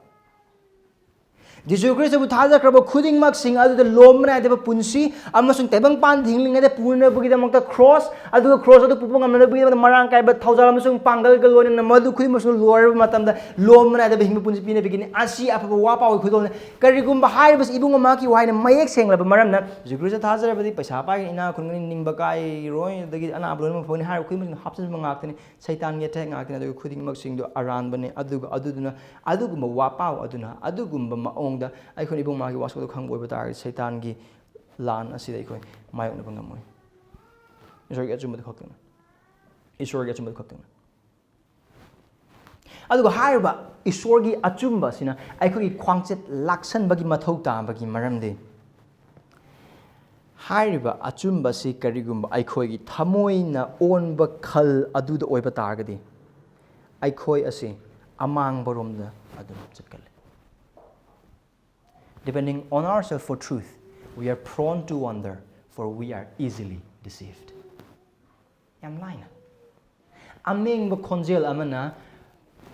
ꯖꯤꯁꯨ ꯈ꯭ꯔꯤꯁꯇꯕꯨ ꯊꯥꯖꯈ꯭ꯔꯕ ꯈꯨꯗꯤꯡꯃꯛꯁꯤꯡ ꯑꯗꯨꯗ ꯂꯣꯝꯕ ꯅꯥꯏꯗꯕ ꯄꯨꯟꯁꯤ ꯑꯃꯁꯨꯡ ꯇꯥꯏꯕꯪꯄꯥꯟꯗ ꯍꯤꯡꯂꯤꯉꯩꯗ ꯄꯨꯅꯕꯒꯤꯗꯃꯛꯇ ꯈ꯭ꯔꯣꯁ ꯑꯗꯨꯒ ꯈ꯭ꯔꯣꯁ ꯑꯗꯨ ꯄꯨꯕ ꯉꯝꯅꯕꯒꯤꯗꯃꯛꯇ ꯃꯔꯥꯡ ꯀꯥꯏꯕ ꯊꯧꯖꯥꯜ ꯑꯃꯁꯨꯡ ꯄꯥꯡꯒꯜꯒ ꯂꯣꯏꯅꯅ ꯃꯗꯨ ꯈꯨꯗꯤꯡꯃꯛꯁꯨ ꯂꯣꯏꯔꯕ ꯃꯇꯝꯗ ꯂꯣꯝꯕ ꯅꯥꯏꯗꯕ ꯍꯤꯡꯕ ꯄꯨꯟꯁꯤ ꯄꯤꯅꯕꯤꯒꯅꯤ ꯑꯁꯤ ꯑꯐꯕ ꯋꯥꯄꯥꯎꯒꯤ ꯈꯨꯗꯣꯜꯅꯤ ꯀꯔꯤꯒꯨꯝꯕ ꯍꯥꯏꯔꯤꯕꯁꯤ ꯏꯕꯨꯡ ꯃꯍꯥꯛꯀꯤ ꯋꯥꯍꯩꯅ ꯃꯌꯦꯛ ꯁꯦꯡꯂꯕ ꯃꯔꯝꯅ ꯖꯤꯁꯨ ꯈ꯭ꯔꯤꯁꯇ ꯊꯥꯖꯔꯕꯗꯤ ꯄꯩꯁꯥ ꯄꯥꯏꯒꯅꯤ ꯏꯅꯥ ꯈꯨꯟꯒꯅꯤ ꯅꯤꯡꯕ ꯀꯥꯏꯔꯣꯏ ꯑꯗꯒꯤ ꯑꯅꯥꯕ ꯂꯣꯏꯅꯃꯛ ꯐꯒꯅꯤ ꯍꯥꯏꯔꯤꯕ ꯈꯨꯗꯤꯡꯃꯛꯁꯤꯡ ꯍꯥꯞꯆꯤꯟꯕ ꯉꯥꯛꯇꯅꯤ ꯁꯩꯇꯥꯟꯒꯤ ꯑꯦꯇꯦꯛ ꯉꯥꯛꯇꯅꯤ ꯑꯗꯨꯒ ꯈꯨꯗꯤꯡꯃꯛꯁꯤꯡꯗꯨ ꯑꯔꯥꯟꯕꯅꯤ ꯑꯗꯨꯒ ꯑꯗꯨꯗꯨꯅ ꯑꯗꯨꯒꯨꯝꯕ ꯋꯥꯄꯥꯎ ꯑꯗꯨꯅ ꯑꯗꯨꯒꯨꯝꯕ ꯃꯑꯣꯡꯗ ꯑꯩꯈꯣꯏꯅ ꯏꯕꯨꯡ ꯃꯍꯥꯛꯀꯤ ꯋꯥꯁꯛꯇꯣ ꯈꯪꯕ ꯑꯣꯏꯕ ꯇꯥꯔꯒꯗꯤ ꯁꯩꯇꯥꯟꯒꯤ ꯂꯥꯟ ꯑꯁꯤꯗ ꯑꯩꯈꯣꯏ ꯃꯥꯌꯣꯛꯅꯕ ꯉꯝꯃꯣꯏ ꯏꯁꯣꯔꯒꯤ ꯑꯆꯨꯝꯕꯗꯨ ꯈꯛꯇꯪꯅ ꯑꯗꯨꯒ ꯍꯥꯏꯔꯤꯕ ꯏꯁꯣꯔꯒꯤ ꯑꯆꯨꯝꯕ ꯑꯁꯤꯅ ꯑꯩꯈꯣꯏꯒꯤ ꯈ꯭ꯋꯥꯡꯆꯦꯠ ꯂꯥꯛꯁꯟꯕꯒꯤ ꯃꯊꯧ ꯇꯥꯕꯒꯤ ꯃꯔꯝꯗꯤ ꯍꯥꯏꯔꯤꯕ ꯑꯆꯨꯝꯕ ꯑꯁꯤ ꯀꯔꯤꯒꯨꯝꯕ ꯑꯩꯈꯣꯏꯒꯤ ꯊꯃꯣꯏꯅ ꯑꯣꯟꯕ ꯈꯜ ꯑꯗꯨꯗ ꯑꯣꯏꯕ ꯇꯥꯔꯒꯗꯤ ꯑꯩꯈꯣꯏ ꯑꯁꯤ ꯑꯃꯥꯡꯕꯔꯣꯝꯗ ꯑꯗꯨꯝ ꯆꯠꯀꯜꯂꯤ Depending on ourselves for truth, we are prone to wander, for we are easily deceived. Yam laina. Ameng khonjel amana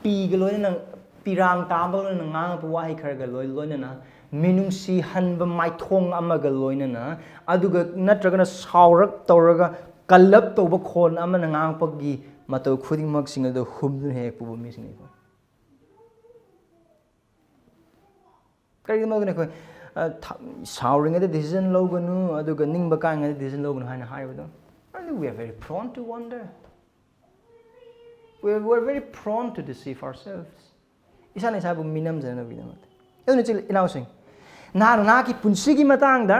piga loina pirang tamba loina ngang pa wahi kharaga loina na minungsi hanba maithong amaga loina na aduga natragana saurak tawraga kalap tawba khon amana ngang pagi matau khudingmak singa do humdun hek pubu mi singa ꯀꯔꯤꯒꯤꯗꯃꯛꯇꯅ ꯑꯩꯈꯣꯏ ꯁꯥꯎꯔꯤꯉꯩꯗ decision ꯂꯧꯒꯅꯨ ꯑꯗꯨꯒ ꯅꯤꯡꯕ ꯀꯥꯏꯉꯩꯗ decision ꯂꯧꯒꯅꯨ ꯍꯥꯏꯅ ꯍꯥꯏꯕꯗꯣ we are very prone to wander. We are very prone to deceive ourselves. Isana isabu minamjanabigidamata. ꯑꯗꯨꯅ chill ꯏꯅꯥꯎꯁꯤꯡ ꯅꯍꯥꯛꯀꯤ ꯄꯨꯟꯁꯤꯒꯤ ꯃꯇꯥꯡꯗ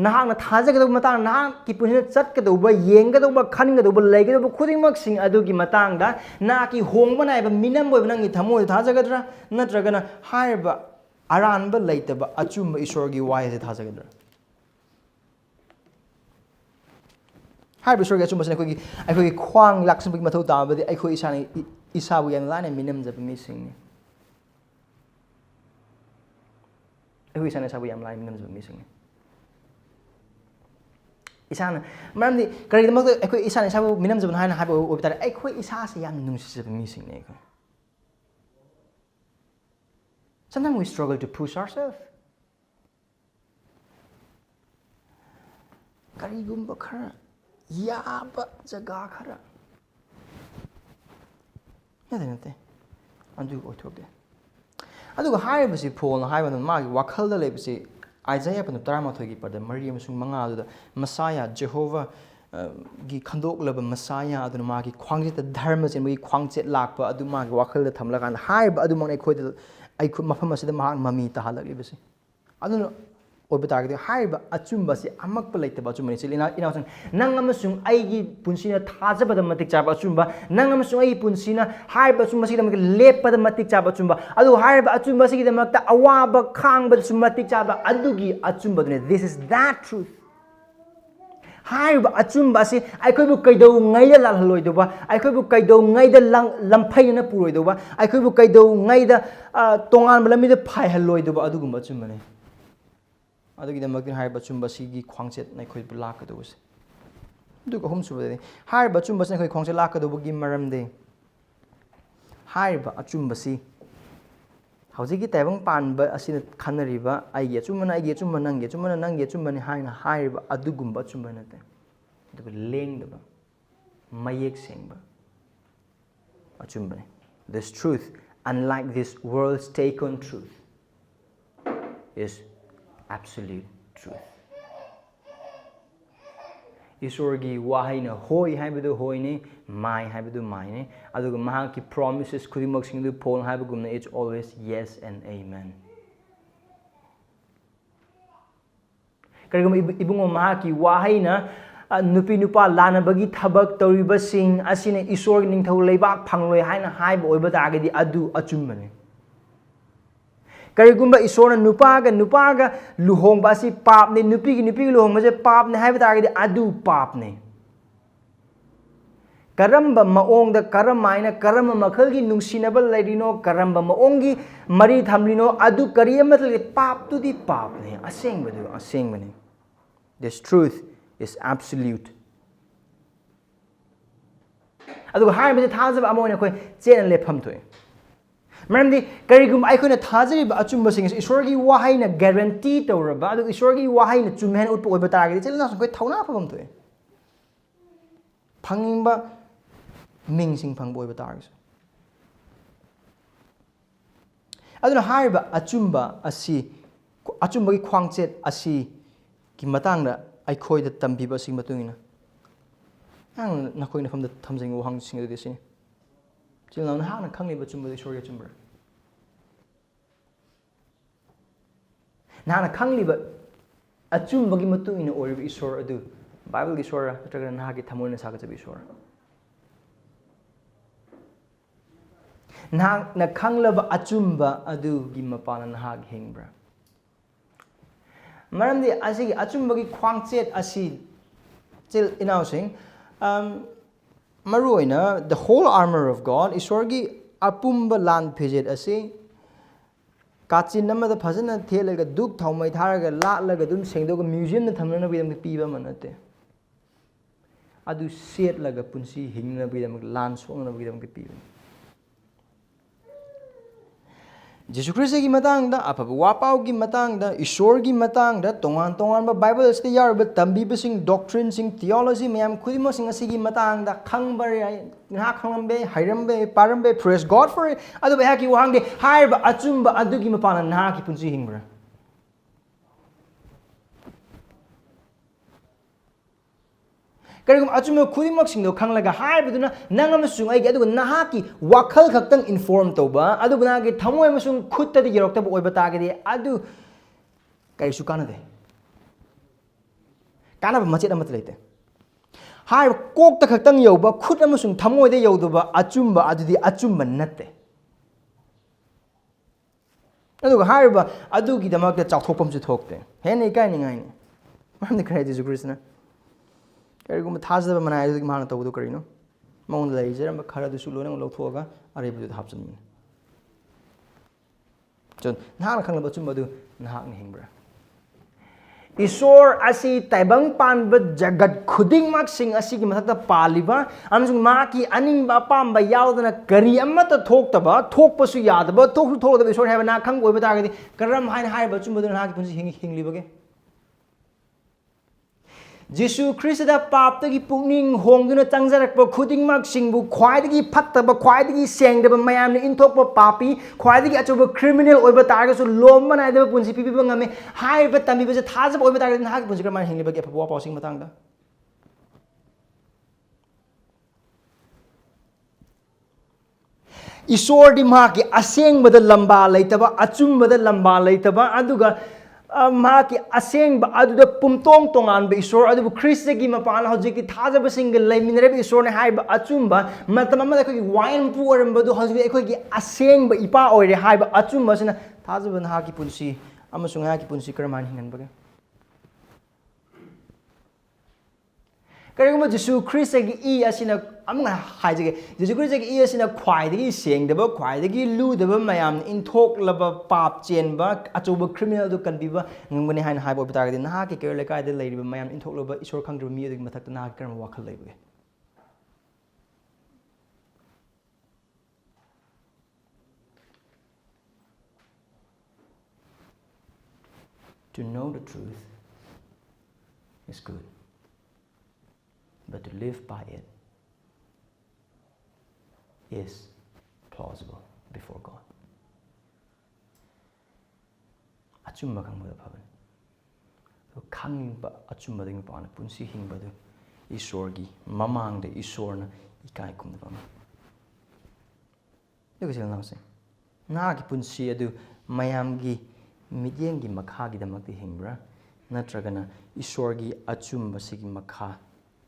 ꯅꯍꯥꯛꯅ ꯊꯥꯖꯒꯗꯧꯕ ꯃꯇꯥꯡꯗ ꯅꯍꯥꯛꯀꯤ ꯄꯨꯟꯁꯤꯗ ꯆꯠꯀꯗꯧꯕ ꯌꯦꯡꯒꯗꯧꯕ ꯈꯟꯒꯗꯧꯕ ꯂꯩꯒꯗꯧꯕ ꯈꯨꯗꯤꯡꯃꯛꯁꯤꯡ ꯑꯗꯨꯒꯤ ꯃꯇꯥꯡꯗ ꯅꯍꯥꯛꯀꯤ ꯍꯣꯡꯕ ꯅꯥꯏꯕ ꯃꯤꯅꯝ ꯑꯣꯏꯕ ꯅꯪꯒꯤ ꯊꯃꯣꯏꯗ ꯊꯥꯖꯒꯗ꯭ꯔꯥ ꯅꯠꯇ꯭ꯔꯒꯅ ꯍꯥꯏꯔꯤꯕ ꯑꯔꯥꯟꯕ ꯂꯩꯇꯕ ꯑꯆꯨꯝꯕ ꯏꯁꯣꯔꯒꯤ ꯋꯥꯍꯩꯁꯦ ꯊꯥꯖꯒꯗ꯭ꯔꯥ ꯍꯥꯏꯔꯤꯕ ꯏꯁꯣꯔꯒꯤ ꯑꯆꯨꯝꯕꯁꯤꯅ ꯑꯩꯈꯣꯏꯒꯤ ꯈ꯭ꯋꯥꯡ ꯂꯥꯛꯁꯟꯕꯒꯤ ꯃꯊꯧ ꯇꯥꯕꯗꯤ ꯑꯩꯈꯣꯏ ꯏꯁꯥꯅ ꯏꯁꯥꯕꯨ ꯌꯥꯝ ꯂꯥꯏꯅ ꯃꯤꯅꯝꯖꯕ ꯃꯤꯁꯤꯡꯅꯤ ꯑꯩꯈꯣꯏ ꯏꯁꯥꯅ ꯏꯁꯥꯕꯨ ꯌꯥꯝ ꯂꯥꯏꯅ ꯃꯤꯅꯝꯖꯕ ꯃꯤꯁꯤꯡꯅꯤ ꯏꯁꯥꯅ ꯃꯔꯝꯗꯤ ꯀꯔꯤꯒꯤꯗꯃꯛꯇ ꯑꯩꯈꯣꯏ ꯏꯁꯥꯅ ꯏꯁꯥꯕꯨ ꯃꯤꯅꯝꯖꯕꯅꯣ ꯍꯥꯏꯅ ꯍꯥꯏꯕ ꯑꯣꯏꯕ ꯇꯥꯔꯦ ꯑꯩꯈꯣꯏ ꯏꯁꯥꯁꯦ ꯌꯥꯝ ꯅꯨꯡꯁꯤꯖꯕ ꯃꯤꯁꯤꯡꯅꯤ ꯑꯩꯈꯣꯏ Sometimes we struggle to push ourselves. Karigumba khara yaba jaga khara yadante andu othokde aduga haibasi phol haiba magi wakhalda lebasi Isaiah pan 13 gi pada mari amasung manga adu Messiah Jehovah gi khandoklaba Messiah adu magi khwangjet dharma chen magi khwangchet lakpa adu magi wakhalda thamla kan haiba adu mang ekhoida ai mafam asida mahak mami ta halakibasi adu oiba target haiba achumba si amakpa leitaba achumba ni ina nang amasung aigi punsina thajabada matik chaba achumba nang amasung aigi punsina haiba achumba si damak leppa da matik chaba achumba adu haiba achumba si damak ta awaba khangba sum matik chaba adugi achumba dune this is that truth haiba achumba si aikhoibu kaidau ngaida lalhaloi doba aikhoibu kaidau ngaida lamphai na puroi doba aikhoibu kaidau ngaida tongan lamida phai haloi doba adugumba achumba ne adagi damak hai bachumba sigi khwangchet nai khoi blak ka dos du ko hum subade hai bachumba sai khoi khwangchet lak ka do gi maram de hai ba achumba si hauji gi taibang pan ba asina khanari ba ai ge chumana ai ge chumana nang ge chumana nang ge chumani hai na hai ba adugumba chumba na te du leng da ba mayek seng ba achumba ne this truth unlike this world's take on truth is absolute truth. Esorgi wahina hoi haibadu hoine mai haibadu maine aduga mahaki promises kudimak singdu pol haibagumna it's always yes and amen. Karigum ibungo mahaki wahina nupi nupa lana bagi thabak tawribasing asina Esorgi ningthau leibak phangloi haina haiba oiba tagedi adu achumbane. Karigumba Esorna nupaga luhong basi pap ne nupi luhong basi pap ne hai batagedi adu pap ne karamba maong da karamaina karama makhalgi nungsinaba lairino karamba maongi mari thamlino adu kariyamatli pap tu di pap ne asengba ne this truth is absolute adu hai basi thajaba amona khoi chen leppham thoi Maramdi karigum aikhoina thajariba achumba sing Esorgi wahaina guarantee tawraba adu Esorgi wahaina chumhen utpo oiba taragedi chelna khoi thauna phagam thoi phangingba mingsing phangbo oiba taragis aduna haiba achumba asi achumba gi khwangchet asi ki matangda aikhoida tambiba sing matungina ang nakhoina famda thamjing wahang sing adu sini chilna na hana khangliba chumba Esorgi chumba Nana khangliba achumba gi matungina oriba Esor adu Bible gi Esor natraga nahagi thamoina sagajabi Esor na khanglaba achumba adu gi mapana nahag hingbra maramdi asigi achumba gi khwangchet asi chil inausing maruina the whole armor of God Esorgi apumba lan phejet asi kachin namada phajana thelaga duk thaumai tharaga latlaga dum sengdoga museum na thamna bidam piba manate adu set laga punsi hingna bidam lan songna bidam piba Jesus Christ gi matang da aphaba wapao gi matang da Esorgi matang da tongan ba Bible ste yar ba tambi basing doctrine sing theology mayam khudimo sing asigi matang da khangbar na khambe hairambe parambe praise God for it adu ba haki wahang de haiba achumba adu gi mapana na ki punji hingbra karigum achumba khudimo sing do khanglaga haibaduna nangam sung ai adu nahaki wakhal khaktang inform toba adu banagi thamoi masung khutta di yorokta oiba tagedi adu kaisu kanade kanaba machet amat leite hai kokta khaktang yoba khut amasung thamoi de yoduba achumba adudi achumba natte adu haiba adu gi damak ta chawthopam chu thokte hene kai ningai ni mamne krai Jesus Christ na karigum thajaba manai adu mana tawdu karino maung leijera ma khara du su lona lothoga arebu hapchan jon nahak khanglaba chumba du nahak ni hingbra Isor asi taibang pan ba jagat khuding mak sing asi ki mathakta paliba amsung ma ki aning ba pam ba yaudana kari amata thokta thok pasu yada ba thok thok da isor haba na khang oi ba ta ga karam hain hai ba chum ba na ki punsi hingli ba ge Jesu Christ da pap tagi pungning hongduna changjarakpa khudingmak singbu khwaidagi phattaba khwaidagi sengdaba mayamne inthokpa papi khwaidagi achoba criminal oiba targasu lomba naidaba punsi pipiba ngame haiba tamiba je thajab oiba targa na punsi kramar hingliba ge phwa pausing matangda Esorgi maki asengba da lamba leitaba achumba da lamba leitaba aduga maki asengba aduda pumtong tongan ba isor adu Christ gi mapana hojik ki Thajabasingna leiminare ba isor ne hai ba achumba matama ma ko wine pu oram ba du hojik ko gi asengba ipa oire hai ba achumba sina Thajabana ha ki punsi amasung ha ki punsi kraman hingan ba Kariguma Jesu Christ gi I asina amanga haijege Jesu Christ gi I asina khwaidagi sengdaba khwaidagi ludaba mayam inthok laba pap chenba achoba criminal du kanbiba ngmani hain haibo bitagadi na ki kerle kai de leiriba mayam inthok laba isor khangdru mi adu mathakta na karma wakhal leibe To know the truth is good, but to live by it is plausible before God. Achumba khangba phaban. So khangba achumba ding pa na punsi hingba du Esorgi mamang de Esorna ikai kum da ma. Look at now say. Na ki punsi adu mayam gi midyeng gi makha gi damak ti hingbra natragana Esorgi achumba sigi makha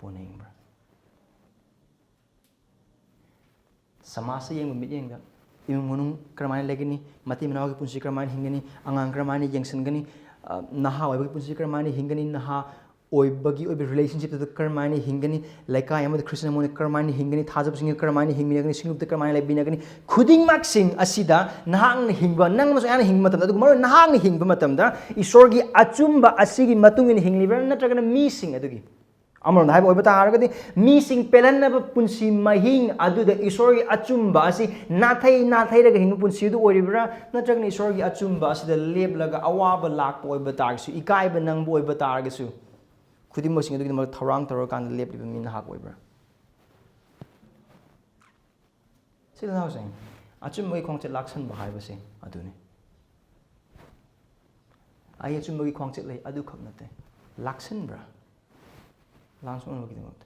ponengbra. Samasa yang memit yang dah, imung munung keramaian lagi ni, mati menawa ki punsi keramaian hingga ni, angang keramaian yang sengani, naha oiba ki punsi keramaian hingga ni, naha oiba ki oiba relationship tu keramaian hingga ni, leka yang ada Kristen mone keramaian hingga ni, Thajabasingna keramaian hingga ni, singup tu keramaian lebih ni, khuding maksing asida, nahang hingga, nang masuk yang hingga matam, tu kemarin nahang hingga matam dah, Esorgi achumba asigi matungin hingga ni, na terkena missing itu ki. Amron hai boy bata haragadi missing pelan na punsi mahing adu da Esorgi achumba asi nathai raga hingu punsi du oribra natragni Esorgi achumba asi da leb laga awaba lak boy bata su ikai ba nang boy bata argasu khudi mosing adu ma tharang tor kan leb liba min hak boybra sila na saying achumba gi khongche laksan ba hai ba se adu ne ai achumba gi khongche lei adu khak nate laksan bra langsung lagi tengok.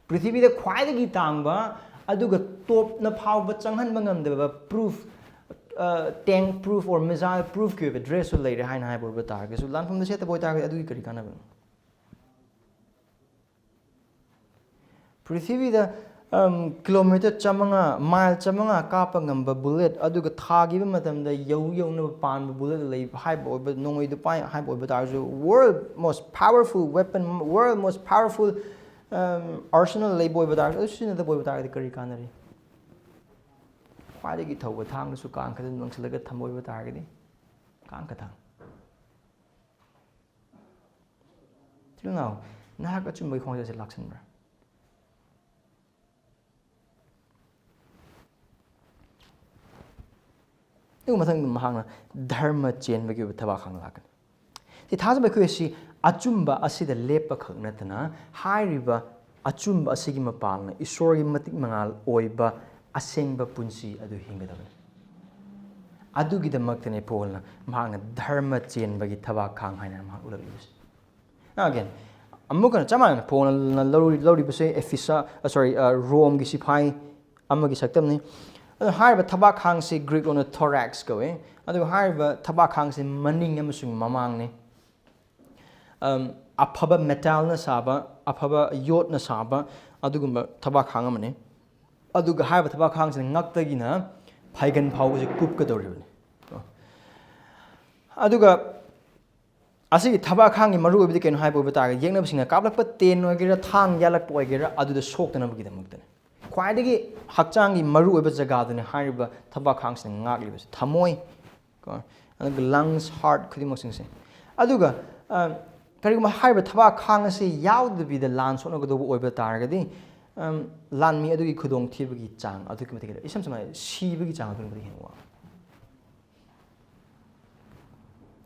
Prithvi dah kuai lagi tangba, aduga top na power bacanghan bangam deba proof, tank proof or missile proof ke dress so later hai na hai bor batar ke so lan from the set boy tar adu kari kana bang. Prithvi dah kilometer chamanga mile chamanga kapa ngamba bullet aduga thagi ba matam da yau na pan bullet lei high boy but nongoi du pai high boy but are world most powerful weapon world most powerful arsenal lei boy but are sin the boy but are kari kanari pai gi thau thang su kan khan nong selaga thamoi but are gi kan ka thang till now na ka chum bai khong ja se laksan bra Itu macam mahang dharma chain bagi betapa khang lakan. Di thasa bagi kuasi achumba asida leppa khang natana hai riba achumba asigi mapang na Esorgi matik mangal oiba asengba punsi adu hingadabani. Adu kita maktene polna mahang dharma chain bagi thaba khang hai na mahang ulah ibus. Now again, amukan caman polna lauri buse Rome gi sipai amagi saktam ni. Higher tabak hang si Greek on a thorax going. Adu higher tabak hang si maning amasung mamang ni. Aphaba metal na saba, aphaba yot na saba. Adu gumba tabak hang amani. Adu higher tabak hang si ngakta gina. Paigan pau si kup ka dori. Adu ga asigi tabak hang ni maru ibidi ken higher bataga. Yang na bisinga kaplak pa ten no gira thang yalak po gira. Adu da sok na bagi damagtan. Khwaidagi hakchangi maru oiba jaga dune hariba thaba khangsne ngakli bas thamoi ko lungs, heart, khudimok aduga kariguma haiba thaba khang ase yaudbi the lan sona go oiba targadi lan mi adugi khudong thibagi chang adugi matik isam samai sibagi chang adugi henwa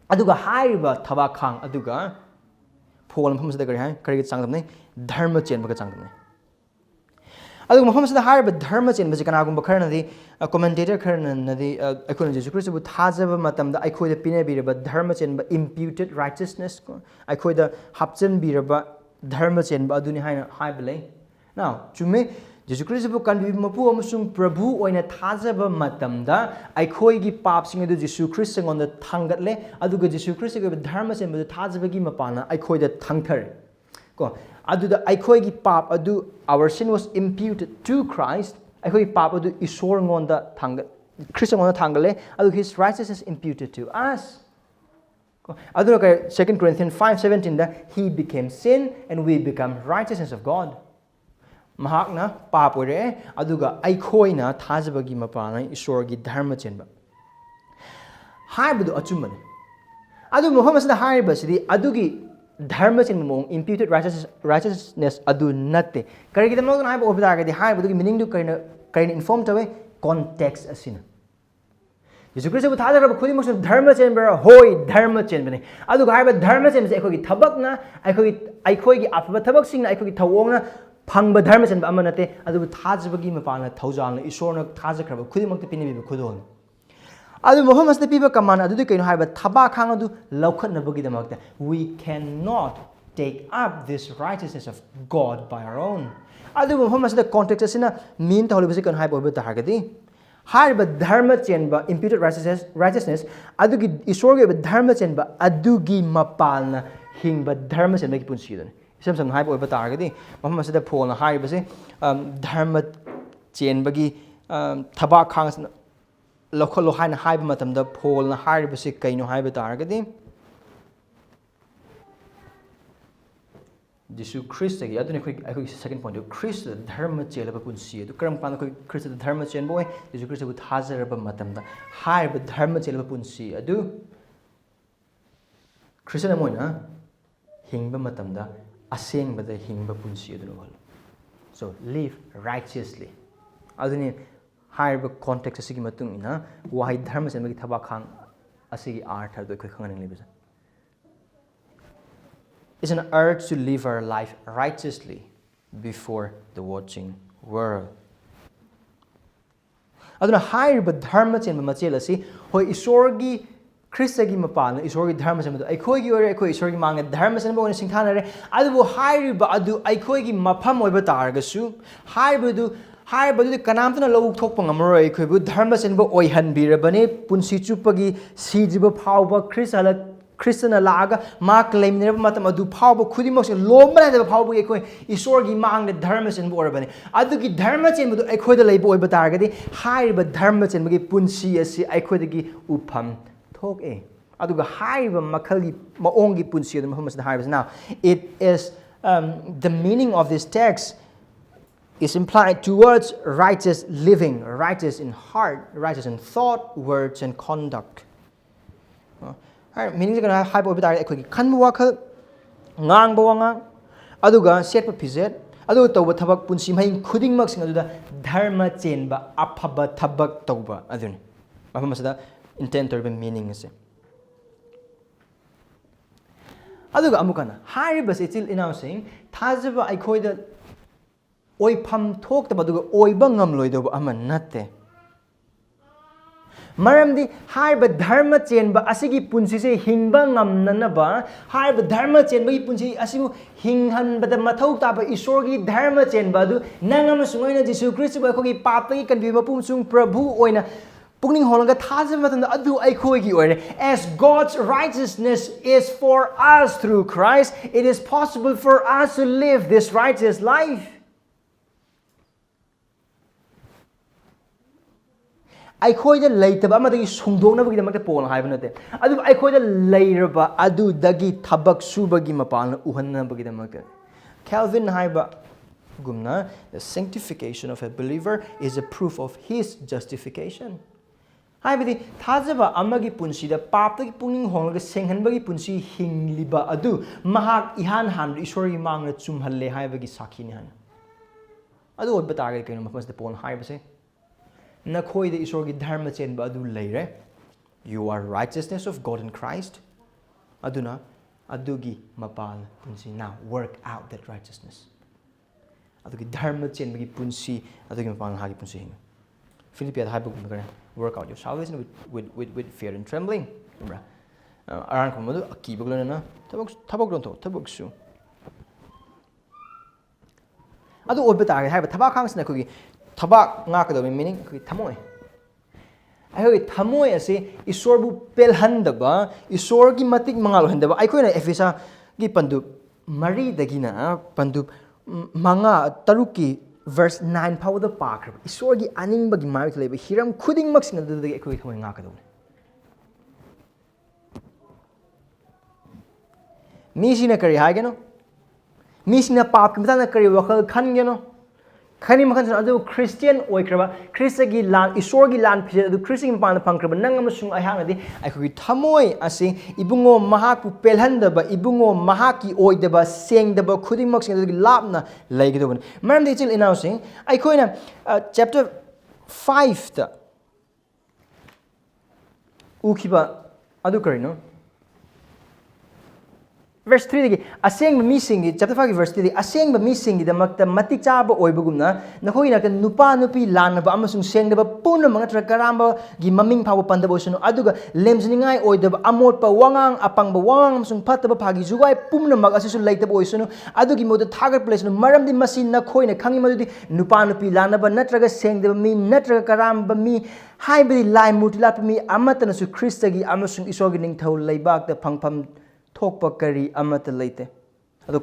aduga haiba thaba khang aduga phol phom sada kari hai kari chang damne dharma chen baga chang damne aduga mafam sada haiba dharma chen baji kana gumba kharna di commentator kharna nadi aikon jesu christ bu thajaba matam da aikoi da pine biraba dharma chen ba imputed righteousness ko aikoi da hapchen biraba dharma chen ba aduni haina haibale now chume jesu christ bu kan bi mapu amasung prabhu oina thajaba matam da aikoi gi pap sing du jesu christ sing on the thangatle aduga jesu christ gi dharma chen ba thajaba gi mapana aikoi da thangthar ko aduda aikoi gi pap adu our sin was imputed to Christ aikoi pap adu isor ngonda thang Christ ngonda thangale adu his righteousness imputed to us adu ka 2 Corinthians 5:17 da he became sin and we become righteousness of God mahakna pap ore aduga aikoi na thajabagi mapana isorgi dharma chenba haibudu achumba adu muhammad da haiba sidi adugi dharma chen mong imputed righteousness adu natte kari gidam no haiba obida ga di haiba du meaning du kaina inform tawe context asina yesu christ bu thada ra khudi mong dharma chen bra hoi dharma chen bane adu ga haiba dharma chen se ekoi thabak na aikoi gi aphaba thabak sing na aikoi thawong na phangba dharma chen ba amanate adu thajabagi mapana thawjal na isorna thajakraba khudi mong te pini bi khudon adu muhammad the people command adu kaino haiba thaba khang adu laukhatna bagi damakta we cannot take up this righteousness of God by our own adu muhammad the context asina mean to holibasi kan haiba obe targadi haiba dharma chenba imputed righteousness adu gi isorgi dharma chenba adu gi mapalna hingba dharma chenba gi punsi don isam sam haiba obe targadi muhammad the phone haiba se dharma chenba gi thaba khang lokholo haina haiba matamda phol na haiba se kaino haiba targadi jesu christ gi adune khoi second point christ dharma chelaba punsi du karam pan khoi christ dharma chen boy jesu christ bu thazaraba matamda haiba dharma chelaba punsi adu christian moina hingba matamda asengba da hingba punsi adu no so live righteously adune haiba context asigi matung ina wahai dharma chen gi thaba khang asigi art ha do khoi khangan libasa is an urge to live our life righteously before the watching world. Aduna haiba dharma chen machel asi hoi isorgi Christagi mapana isorgi dharma chen aikoi gi ore aikoi isorgi manga dharma chen bo ne singthana re adu haiba adu aikoi gi mapham oiba targasu haiba du kanamtana lou thokpa ngamroi aikoi bu dharma chen bo oihan birabane punsi chupagi sijiba phauba Christian laga mark claim never matam adu phawba khudimok se lomba na phawba ekoi isorgi mang the dharma chen bo bane adu ki dharma chen bu ekoi da leibo oiba targadi haiba dharma chen gi punsi asi ekoi da gi yumpham thok e adu ga haiba makhali maong gi punsi adu muhammad da haiba now it is the meaning of this text is implied towards righteous living righteous in heart righteous in thought words and conduct meaning is going to hype over there equally can walk ngang bawanga aduga set pa pizet adu tawba thabak punsi mai khuding mak sing aduda dharma chenba aphaba thabak tawba aduni mafam asada intent or meaning ase aduga amukana hariba se til announcing thajaba aikoi da oipham thok ta aduga oiba ngam loidoba ama natte maramdi haiba dharma chenba asigi punsi se hingba ngamnanaba haiba dharma chenba gi punsi asibu hinghanbada mathau taba isorgi dharma chenba du nangam sungaina jesu christ ba khogi papagi kanbi mapum sung prabhu oina pungning holanga thajam matanda adu aikoi gi oire as God's righteousness is for us through Christ it is possible for us to live this righteous life aikoi da leitaba amadagi sungdongnabagi damakta pol haiba nate adu aikoi da leiraba adu dagi thabak subagi mapalna uhannabagi damakta Calvin haiba gumna the sanctification of a believer is a proof of his justification हाइबदी थाजबा अमगी पुंसीदा पापतगी पुंगिंग होंगलगा सेंगहनबगी पुंसी हिंगलिबा अदु महाक इहान हान ईश्वरगी मांगना चुमहल्ले हाइबगी साखीनि हान अदु ओब तागे कइनो मफसदे पोन हाइबसे नखोइदे ईश्वरगी धर्म चेनबा अदु लैरे you are righteousness of God in Christ aduna adugi mapal punsi now work out that righteousness adugi dharma chenbagi punsi adugi mapal hagi punsi Philippians hai bugum gare work out your salvation with fear and trembling right aran ko modu akibaglo na tabok don to tabok su adu obeta hai thaba khangs na kogi thaba nga ka do meaning kogi thamoi ai thamoi ase isor bu pelhandaba isor gi matik mangal handaba ai koina efesa gi pandu mari dagina pandu manga taruki verse 9 phawda pakra isor gi aning bagi mari leba hiram khuding mak sing dagi ai koi thamoi nga ka do mi sina kari hageno mi sina pap ki mata kari wakal khan geno खनी मखन अदु Christian ओइक्रबा क्रिस्तगी लान ईश्वरगी लान फिजे अदु Christian पान फंक्रबा नंग अमसुंग अहांगदि आइखोगी थमोय असि इबुंगो महाकु पेलहंदबा इबुंगो महाकी ओइदबा सेंगदबा खुदिमक सिंग अदुगी लापना लैगदबन मरमदि chill इनाउसिंग आइखोइना chapter 5 ता उखिबा अदु करिनो verse 3 dagi asengba mi singi chapter 5 verse 3 dagi asengba mi singi da makta matik chaba oibagumna nakhoi na kan nupa nupi lanaba amasung sengdaba puna mga tra karamba gi maming phawa pandabo sunu aduga lemjningai oidaba amotpa wangang apangba wangang amasung phataba phagi jugai pumna mag asisu leitaba oisunu adugi moda thagar place nu maramdi masi nakhoi na khangi madudi nupa nupi lanaba natraga sengdaba mi natraga karamba mi haibri lai mutila mi amatana su kristagi amasung isogi ningthau leibak da phangpham थोकप करी अमत लेते अदो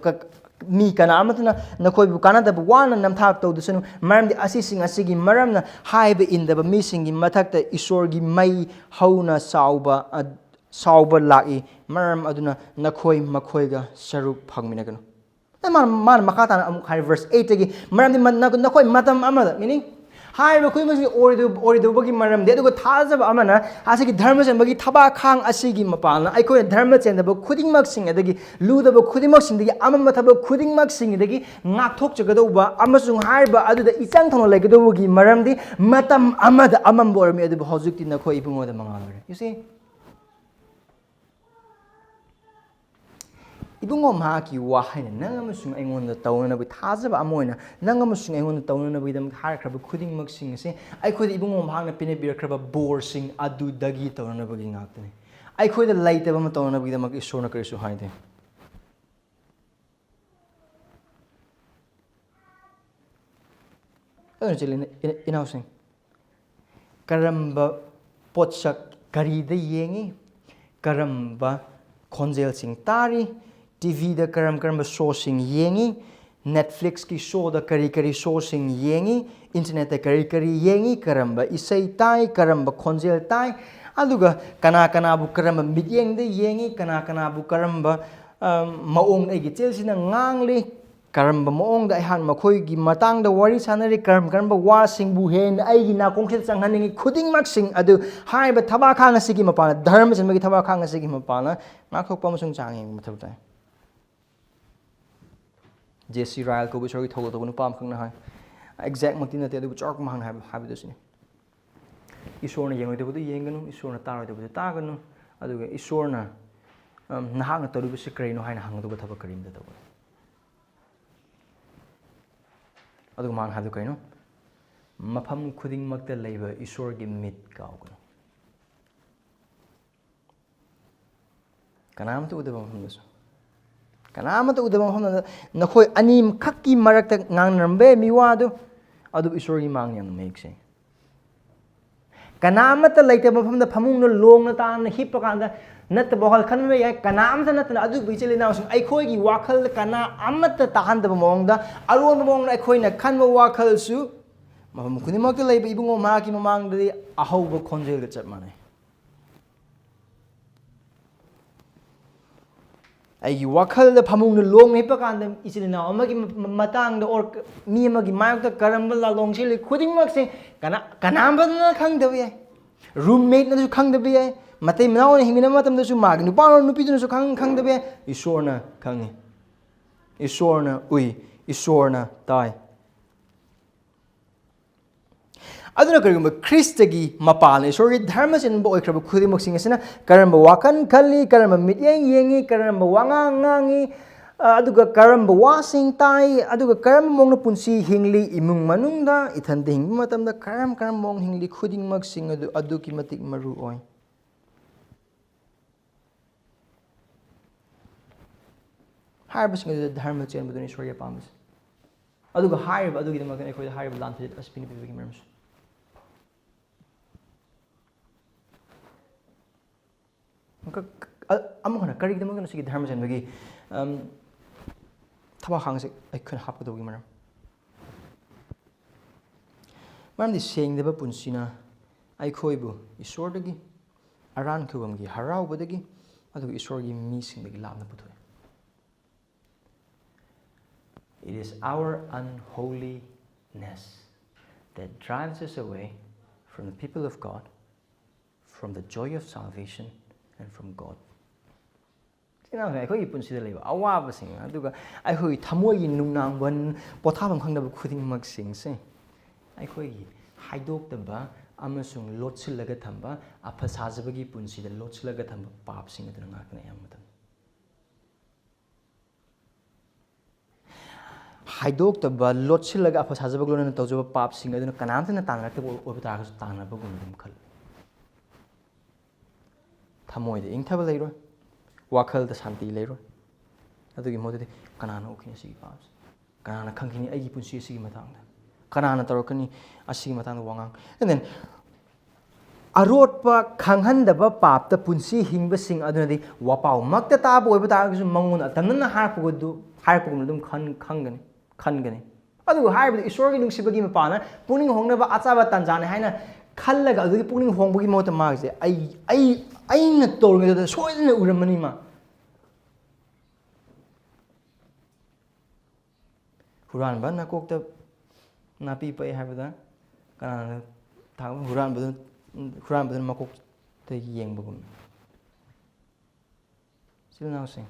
मी कना अमतना नखोय बु काना दब वाना नमथाक तौदसनु मरमदि असिसिंग असिगी मरमना HYBE इनदब मीसिंगी मथक्ता ईश्वरगी मई हौना साउबा लाइ मरम अदुना नखोय मखोयगा सरुप फंगमिनगनु मान मखाताना अमु हाइ verse 8 गी मरमदि नखोय मतम अमद मीनिंग हाय बखोय मसी ओरिदुबगी मरमदे अदुगा थाजब अमना आसिगी धर्म चेनबगी थबा खांग असिगी मपालना आइखोय धर्म चेनदब खुदिंगमक सिंग अदगी लुदब खुदिंगमक सिंगदगी अमम थब खुदिंगमक सिंगदगी ngathok chagadouba amasung haiba aduda ichang thono legadougi maramdi matam amada amam bormi adu hojukti nakhoi ibungoda mangalore you see ibungo mahaki wahaina nangamasung aingonda tawnana bi thajaba amoina nangamasung aingonda tawnana bi dam harkraba khuding maksing ase aikhoi ibungo mahangna pine birkraba bor sing adu dagi tawnana bi ngaktani aikhoi da laitaba ma tawnana bi dam isona karisu haide inausing karamba potsak karida yengi karamba khonjel sing tari TV da karam show sing yengi Netflix ki show da kari show sing yengi internet da kari yengi karamba isai tai karamba khonjel tai aduga kana bu karamba midyeng da yengi kana bu karamba maong egi chelsina ngangli karamba maong da han makhoi gi matang da wari sanari karamba wa sing bu hen ai gi na kongse changhaningi khuding mak sing adu hai ba thaba khang asigi mapana dharma janmagi thaba khang asigi mapana ngakhok pamusung changeng mathau tai Jesse Ryle ko bisorgi thogo to pam khang na hai exact makti na te adu chok mang hai habi dosini isor na yengoi debu yenganu isor na taroi debu taganu adu ga isor na nahang na taru bisi kraino hai na hang do thaba karim da tabu adu mang hadu kaino mafam khuding makta leiba isor gi mit kauganu kanam tu udaba mafam dasu kanamata udaba mafam nakhoi anim khakki marakta ngangnambe miwadu adu isorgi mangyam mekse kanamata laite mafam da phamung no long na ta na hip kanda nat bohal khanme ya kanamata nat adu bicheli na sing aikhoi gi wakhal kana amata tahan da mong da aron mong na aikhoi na khanwa wakhal su mafam khunimak da leiba ibungo ma ki mamang da ahauba khonjel ga chat manai ai wakhal da phamung no long ne pa kan da isilina amagi matang da or mi amagi mayok da karamba la long sili khuding mak se kanam ba na khang da ye Roommate na su khangdaba yai, matai manao na hingmina matamdasu magi nupano nupiduna su khangdaba yai, Isorna khangi. Isorna ui, Isorna tai. Aduna karigumba Kristagi mapalna Isorgi dharma chenba oikraba khudimok asina karamba wakan khalli, karamba mityeng yengi, karamba wangang ngangi, aduga karamba wasing tai, aduga karamba mongna punsi hingli imung manungda ithande hingba matamda karamba mong hingli khudimok aduki matik maru oi. Harbasing dharma chenba dun Isorgi apamas. Aduga harib adugi damakana akhoi harib lanthit aspini bibigi merams. Among a curry the Mogan Sig Hermes and Magi Tabahang, I couldn't happen to women. Mam is saying the Bapunsina, I coibu, Isorgi, Aran Kubamgi, Harau Budagi, Adu Isorgi missing the Gilana Putwe. It is our unholiness that drives us away from the people of God, from the joy of salvation. And from God. I could consider labor. A wabasing, I do. I heard Tamoy Nunang when Potam Hanga Kudding Maxing say. I could hidok the ba, amasung, Lotsilagatamba, a Pasazabagi punsi, the Lotsilagatamba, papsing at the Nakan Amatam. Hidok the ba, Lotsilaga Pasazabagul and Tozo papsing at the Kanatan and Tanaka or Tagas Tana Bagundum Kal. Tamoy the inkable later, Wakal the Santi later. I think more Kanana Okin see pass. Kanana Kankini Agipunsi Simatanga. Kanana Torokani Asimatanga Wangang. And then Arotpa Kanghanda Pap the Punsi Hingba sing Adunadi Wapao Makta Tabo Webatagas Mangun Tanana Harpodu Harpum Kangani. Adu hire the Esorgi Sibagim Pana, Puning Hongnaba Ataba Tanzana Hina, Kalaga, the Puning Hongbagi Motor Marks. I'm not told me that the soil in the Uramanima. Huran Bana cooked up Napi Pay have that. Can Huran Bana Makok the Yang Bogum. Still now saying.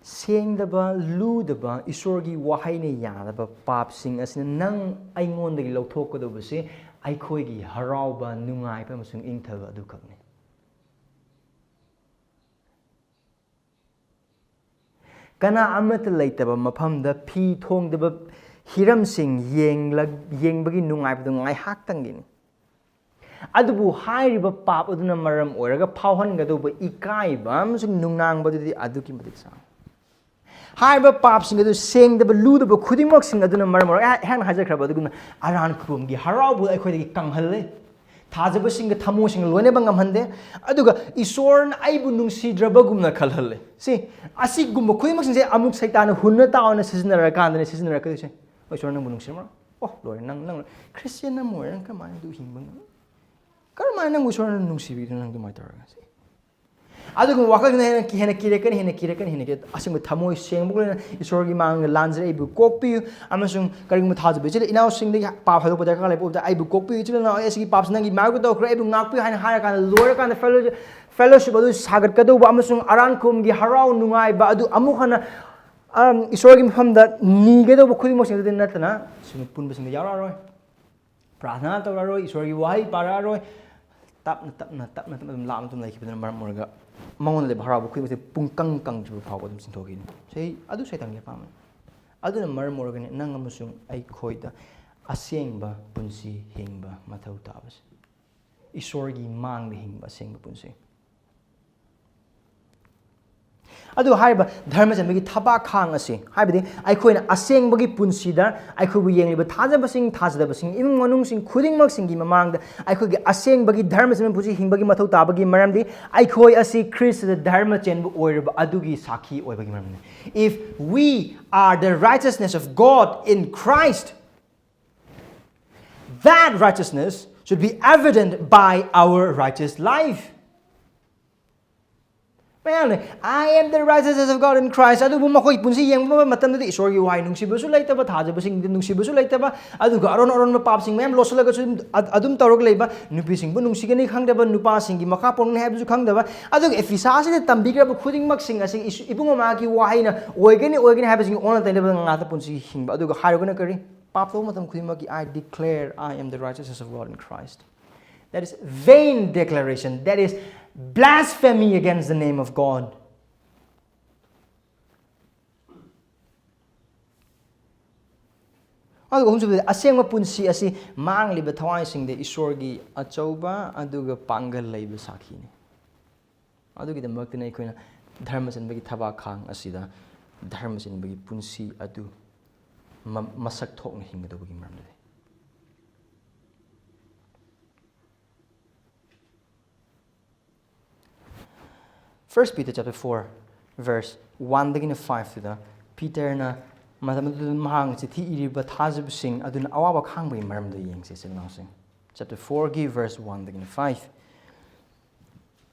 Saying the ba, Lu the ba, Isorgi Wahine Ya, the pap sing as in Nang I on the Lotoko the Buse, I coigi, Harauba, Nungai, Pamasung Intava Dukagni. Kana amat later mapam the P tong the Hiram sing Yang Bagi Nungai, the Ngai Haktangin. Adubu high river pap uduna maram or a pauhan gadoba ikai bams nunang but the aduki matiksa. High river paps in the saying the baludable kudimoxing aduna maram or hand has a crab aran kumgi harabu equity kanghale. Thajabasingna Tamosing Lonebangam Hande, Aduga, Isorn Aibunung Sidrabagumna Kalhale. See, Asigum Quimax and say Amuk Satan, Hunata on a season or a can and a season or a cushion. Oh, Sornamunum Simmer? Oh, Lord, Nang Christian Namor and come on, do him. Carmine was on Nusi to my target. I don't walk in a Kirakan, asking with Tamoy saying, Esorgi Mang, the lands able copy, amasung, carrying with Thajabasingna, now sing the Papa of the Ibu copy, SG Paps Nangi, Margot, Crabing, Nak behind higher kind of lower kind of fellowship of this Hagarkado, Amasung, Arankum, Giharau, Nungai, Badu, Amuhana, Esorgi from that Nigedo, Kuimos in the Natana, Pumbas in the Yarroy, Pratana, Esorgi, Wai, Pararoy, Tap, Lam to like the Marmorga. Mount the Harabu with a punkang kang to power them talking. Say, I do say Tang Yapam. I do the Marmorgan, Nangamusung, I coita, asengba, punsi, hingba, matau tabas. Esorgi mang the hingba, sengba punsi. I do hire Dharmas and make tabak hang a sing. I coin asengbagi punsida, I could be young, but Thajabasing, even Manung sing, couldn't mark sing among I could get asengbagi Dharmas and Pusi Himbagi Matau Tabagi Maramdi, I coy a see Chris the Dharma chen or Adugi Saki or Bagimam. If we are the righteousness of God in Christ, that righteousness should be evident by our righteous life. I am the righteousness of God in Christ. Adubu makoi punsi yengba matamda Esorgi wai nungsibasu laitaba Thajabasingna nungsibasu laitaba aduga aron mapapsing mem losulaga adum torog leiba nupisingbu nungsigani khangdaba nupasingi makha pongni habsu khangdaba aduga Ephesians tambigraba khudingmak sing asing ibungama ki waina oigani habsing ona tainaba ngata punsi hingba aduga hairogana kari papto matam khudingmaki I declare I am the righteousness of God in Christ. That is vain declaration. That is blasphemy against the name of God. Asengba punsi asi mangliba Thawaisingda Esorgi achumba aduga pangal leiba sakhini. Adugi the maktina ikoina dharmasinbagi thaba khang asida dharmasinbagi punsi adu masak thokna hingadabagi maramde. 1 Peter chapter 4 verse 1 dagina 5 to Peter na matamadu mahang chi thi iriba Thajabasing aduna awaba khangbai maramda yengse sinasing. Chapter 4 gi verse 1 dagina 5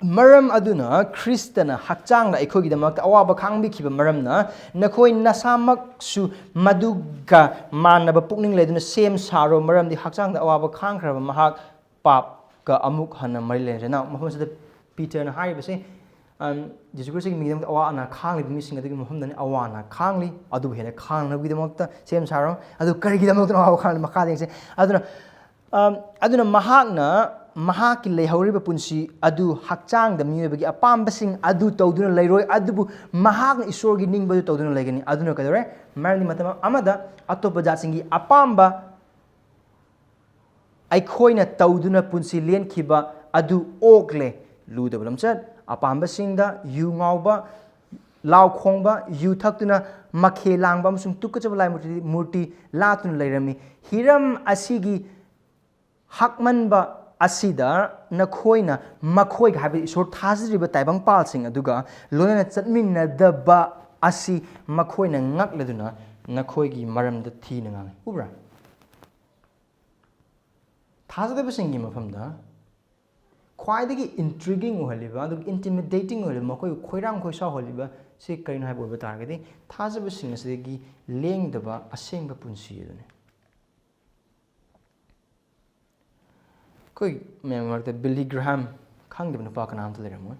Maram aduna Kristana hakchang na ikhogi damak awaba khangbi khiba maramna nakhoi nasamak su maduga manaba pukning leduna sem saro maramdi hakchang da awaba khangkhraba mahak pap ka amuk hana marile na mahomsada Peter na haibase Jesus Christ migam awana khangli mising adu muhamdan awana khangli adu hena khangna bidamakta sem saro adu karigi damakta awa khangli makading se aduna mahakna mahaki leihoriba punsi adu hakchang da miyobagi apambasing adu tawduna leiroi adubu mahakna Esorgi ningbadu tawduna leigani aduna kadore marni matama amada atopa jatsingi apamba aikhoina tawduna punsi lenkhiba adu okle ludabalamchat apambasingda yu ngauba law khongba yu thakuna makhe langba amsung tukachaba lai murti latun leirami hiram asigi hakmanba asida nakhoina makhoi habi Esor thajriba taibang palsing aduga loina chatminna daba asi makhoina ngakleduna nakhoigi maramda thina ngang ubra thajabasinggi mafamda Quite intriguing holiba, intimidating holiba, Koirang Koisa holiba, say Kain Habo targeting, Thajabasingna segi, laying the ba, asengba punsi. Koi member the Billy Graham, Kang the Park and Antle Ramon.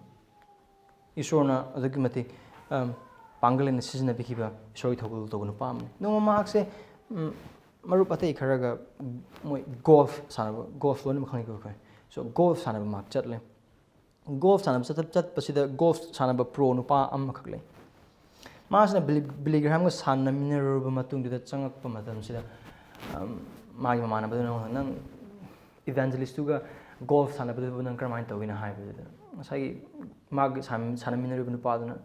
Isorna, the Gimati, Pangal in the season of Bikiba, Shoi Toggle to Palm. No mark say Marupate Karaga golf, son of golf, one mechanical. So golf sanaba mak chatle golf sanaba chat pasida golf sanaba pro nupa amakakle masna Billy Graham ga sanna mineruba matung da changakpa matam sida magi mamana baduna nang evangelist tuga golf sanaba du nang karmain tawina haibada sai mag sanna mineruba nupa duna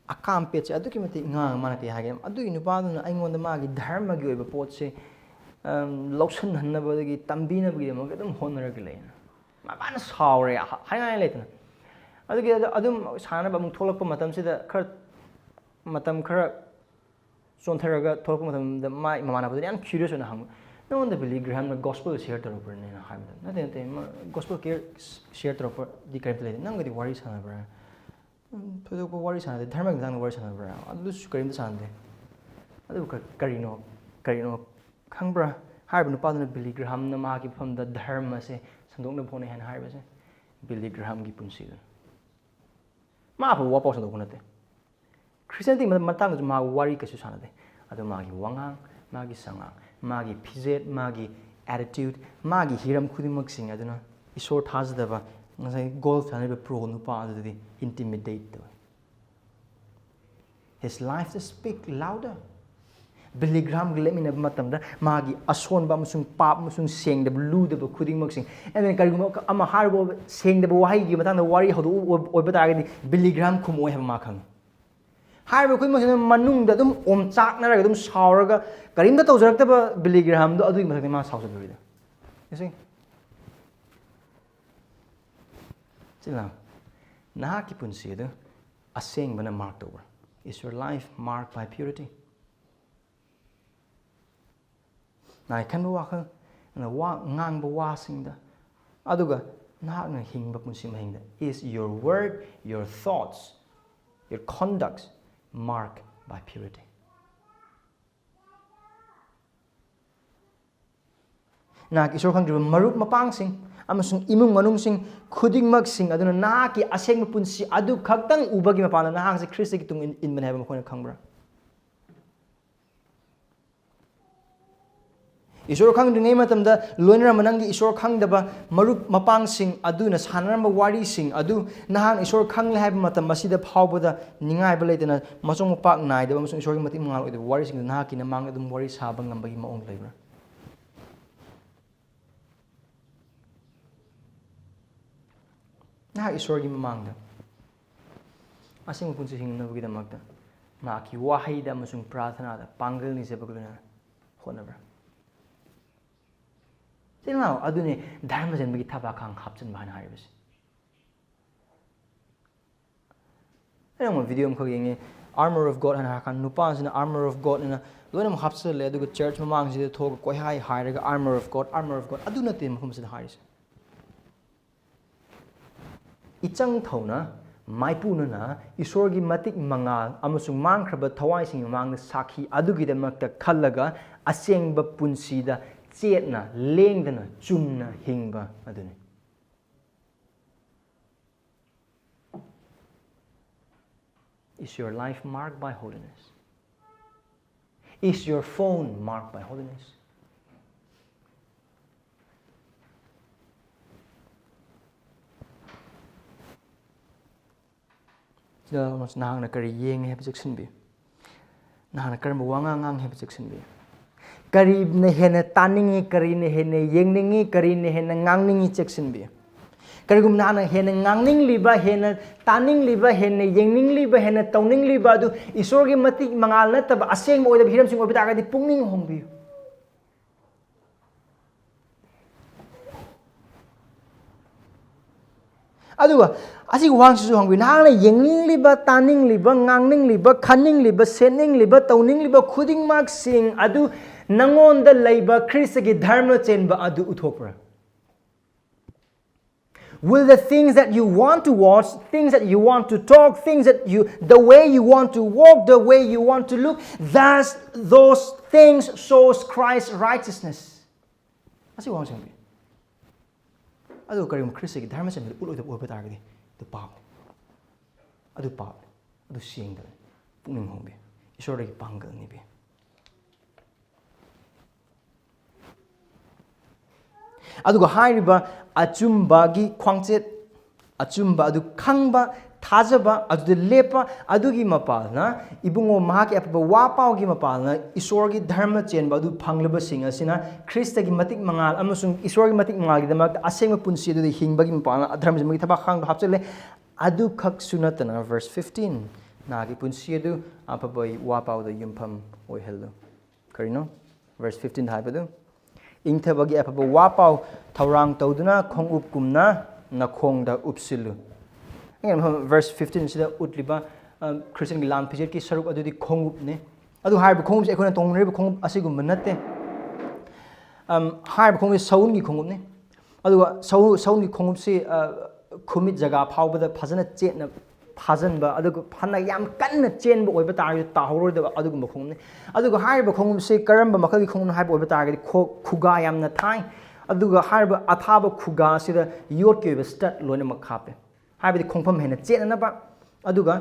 akam pech aduki mati nga manati hagem adu nupa duna aingonda magi dharma gi oiba potse Lawson Hanabagi Tambina Bidam, get them honor again. My man is sorry, hang later. I get Adum Sanabam Tolapa Matam said that Kurt Matam Kurt Sonteraga Tolpatam, the my mamma, I'm curious on hung. No one the Billy Graham, the gospel is here to open in a Hamilton. Nothing, gospel care shared to open the calculated. None of the worries, however. Put up worries on the term than worries on the brow. I'll lose Karim the Sunday. I look at Carino. Kangbra, Harbin upon Billy Graham, the market from the Dharma say, Sandong Pony and Harbor, Billy Graham Gipunsi. Mapa Wapos of the Gunate. Christianity Matang Ma Wari Kasusanade, Adamagi Wangang, Magi Sanga, Magi Pizet, Magi attitude, Magi Hiram Kudimaxing, I don't know, Esor Tazdava, as I golf and never pro nupa the intimidate. His life to speak louder. Billy Graham Glemina Matamda, Magi, Aswan Bamusung, Pap Musung saying the blue the Kuding Moxing, and then Amaharbo saying the Waigi, but on the worry how or better Billy Graham come away have Makang. Harbo Manung, the Dum Chakna, Dum Sauraga, Karim the Tozartaba, Billy Graham, the other Mass House of the Reader. You see? See now, Nahaki Punsido, a saying when marked over. Is your life marked by purity? Now I can walk and walk ngang washing the Aduga nahakna hingba punsi mahingda. Is your word, your thoughts, your conduct marked by purity? Nak isor khangdriba marup mapangsing amasung imung manungsing khudingmaksing aduna nahaki asengba punsi adu khaktang ubagi mapana nahak se Kristo ki tung in haiba makhona khangbra. Isor khangdringai matamda loinra manangdi isor khangdaba marup mapangsing aduna sanaramba wari sing adu nahan isor khangle haiba matam masida phawbada ningai ba leitena masung mapak nai deba masung isor ki matik mangal oida wari sing nahaki na mang adum wari saba ngambagi maong leibra. Nah Esorgi mamangda asing punsi hingnabagi damakta maki wahida amasung prathana da pangal ni sebagulna honabra sinau adune dharma janbagi thabakang hapchan bhana haribas ayam video amkhog yenge armor of God hana kan nupa sina armor of God na loinam hapsal le aduga church mamang sida thog koi hai hairaga armor of God aduna te mafum sida haris ichang thona maipuna na Esorgi matik mangal amasung mangkraba Thawaising mamangna sakhi adugi damakta khallaga asengba punsida chetna lengdana chumna hingba adune. Is your life marked by holiness? Is your phone marked by holiness? Mas nahang na kari yeng hep jaksin bi nahang na kari wangang ang hep jaksin bi kari ne hena taningi kari ne hena yengningi kari ne hena ngangningi jaksin bi kari gum nahang hena ngangning liba hena taning liba hena yengning liba hena tauning liba du Esorgi matik mangal na tab aseng mo oida hiram sing orbita agadi pungning hongbi aduga asig wang su hangbi nang yengning liba taning liba ngangning liba khaning liba sening liba tauning liba khuding mak sing adu nangon da leiba Kristo gi dharma chenba adu uthopra. Will the things that you want to watch, things that you want to talk, the way you want to walk, the way you want to look, those things shows Christ's righteousness. Asig wang su hangbi adu karim Kristo gi dharma chenba uloida oiba targadi the power adu power adu seeing the pungning hongbe Esorgi pangal ni be adu go hairiba achumba gi khwangchet achumba adu khangba thajaba adu leppa adu gi mapalna ibungo mahaki aphaba wapaoda gi mapalna Esorgi dharma chenba adu phanglaba sing asina Kristo gi matik mangal amasung Esorgi matik mangal gi damak asengba punsi adu hingbagi mapalna dharma chenba gi thaba khang hapchele adu khak sunatana verse 15 nagi punsi adu aphaba wapaoda yumpham oihelu karino verse 15 haibadu ingthabagi aphaba wapao thaurang tawduna khongup kumna nakhongda upsilu verse 15 sida utliba Christian gi lam pijet ki sarup adudi khongup ne adu harba khongup se ekhona tongreba khongup asigum natte harba khongup saun gi khongup ne adu saun gi khongup se khumit jaga phawbada phajana chetna phajanba adu phana yam kanna chenba oiba tar ta horoida adugum khongup ne adu harba khongup se karamba makhal gi khongup haiba oiba tar gi khuga yamna thai adu harba aphaba khuga sida yot ki oiba stat loina makhape हाइबदि खोंफम हेन चेननबा अदुगा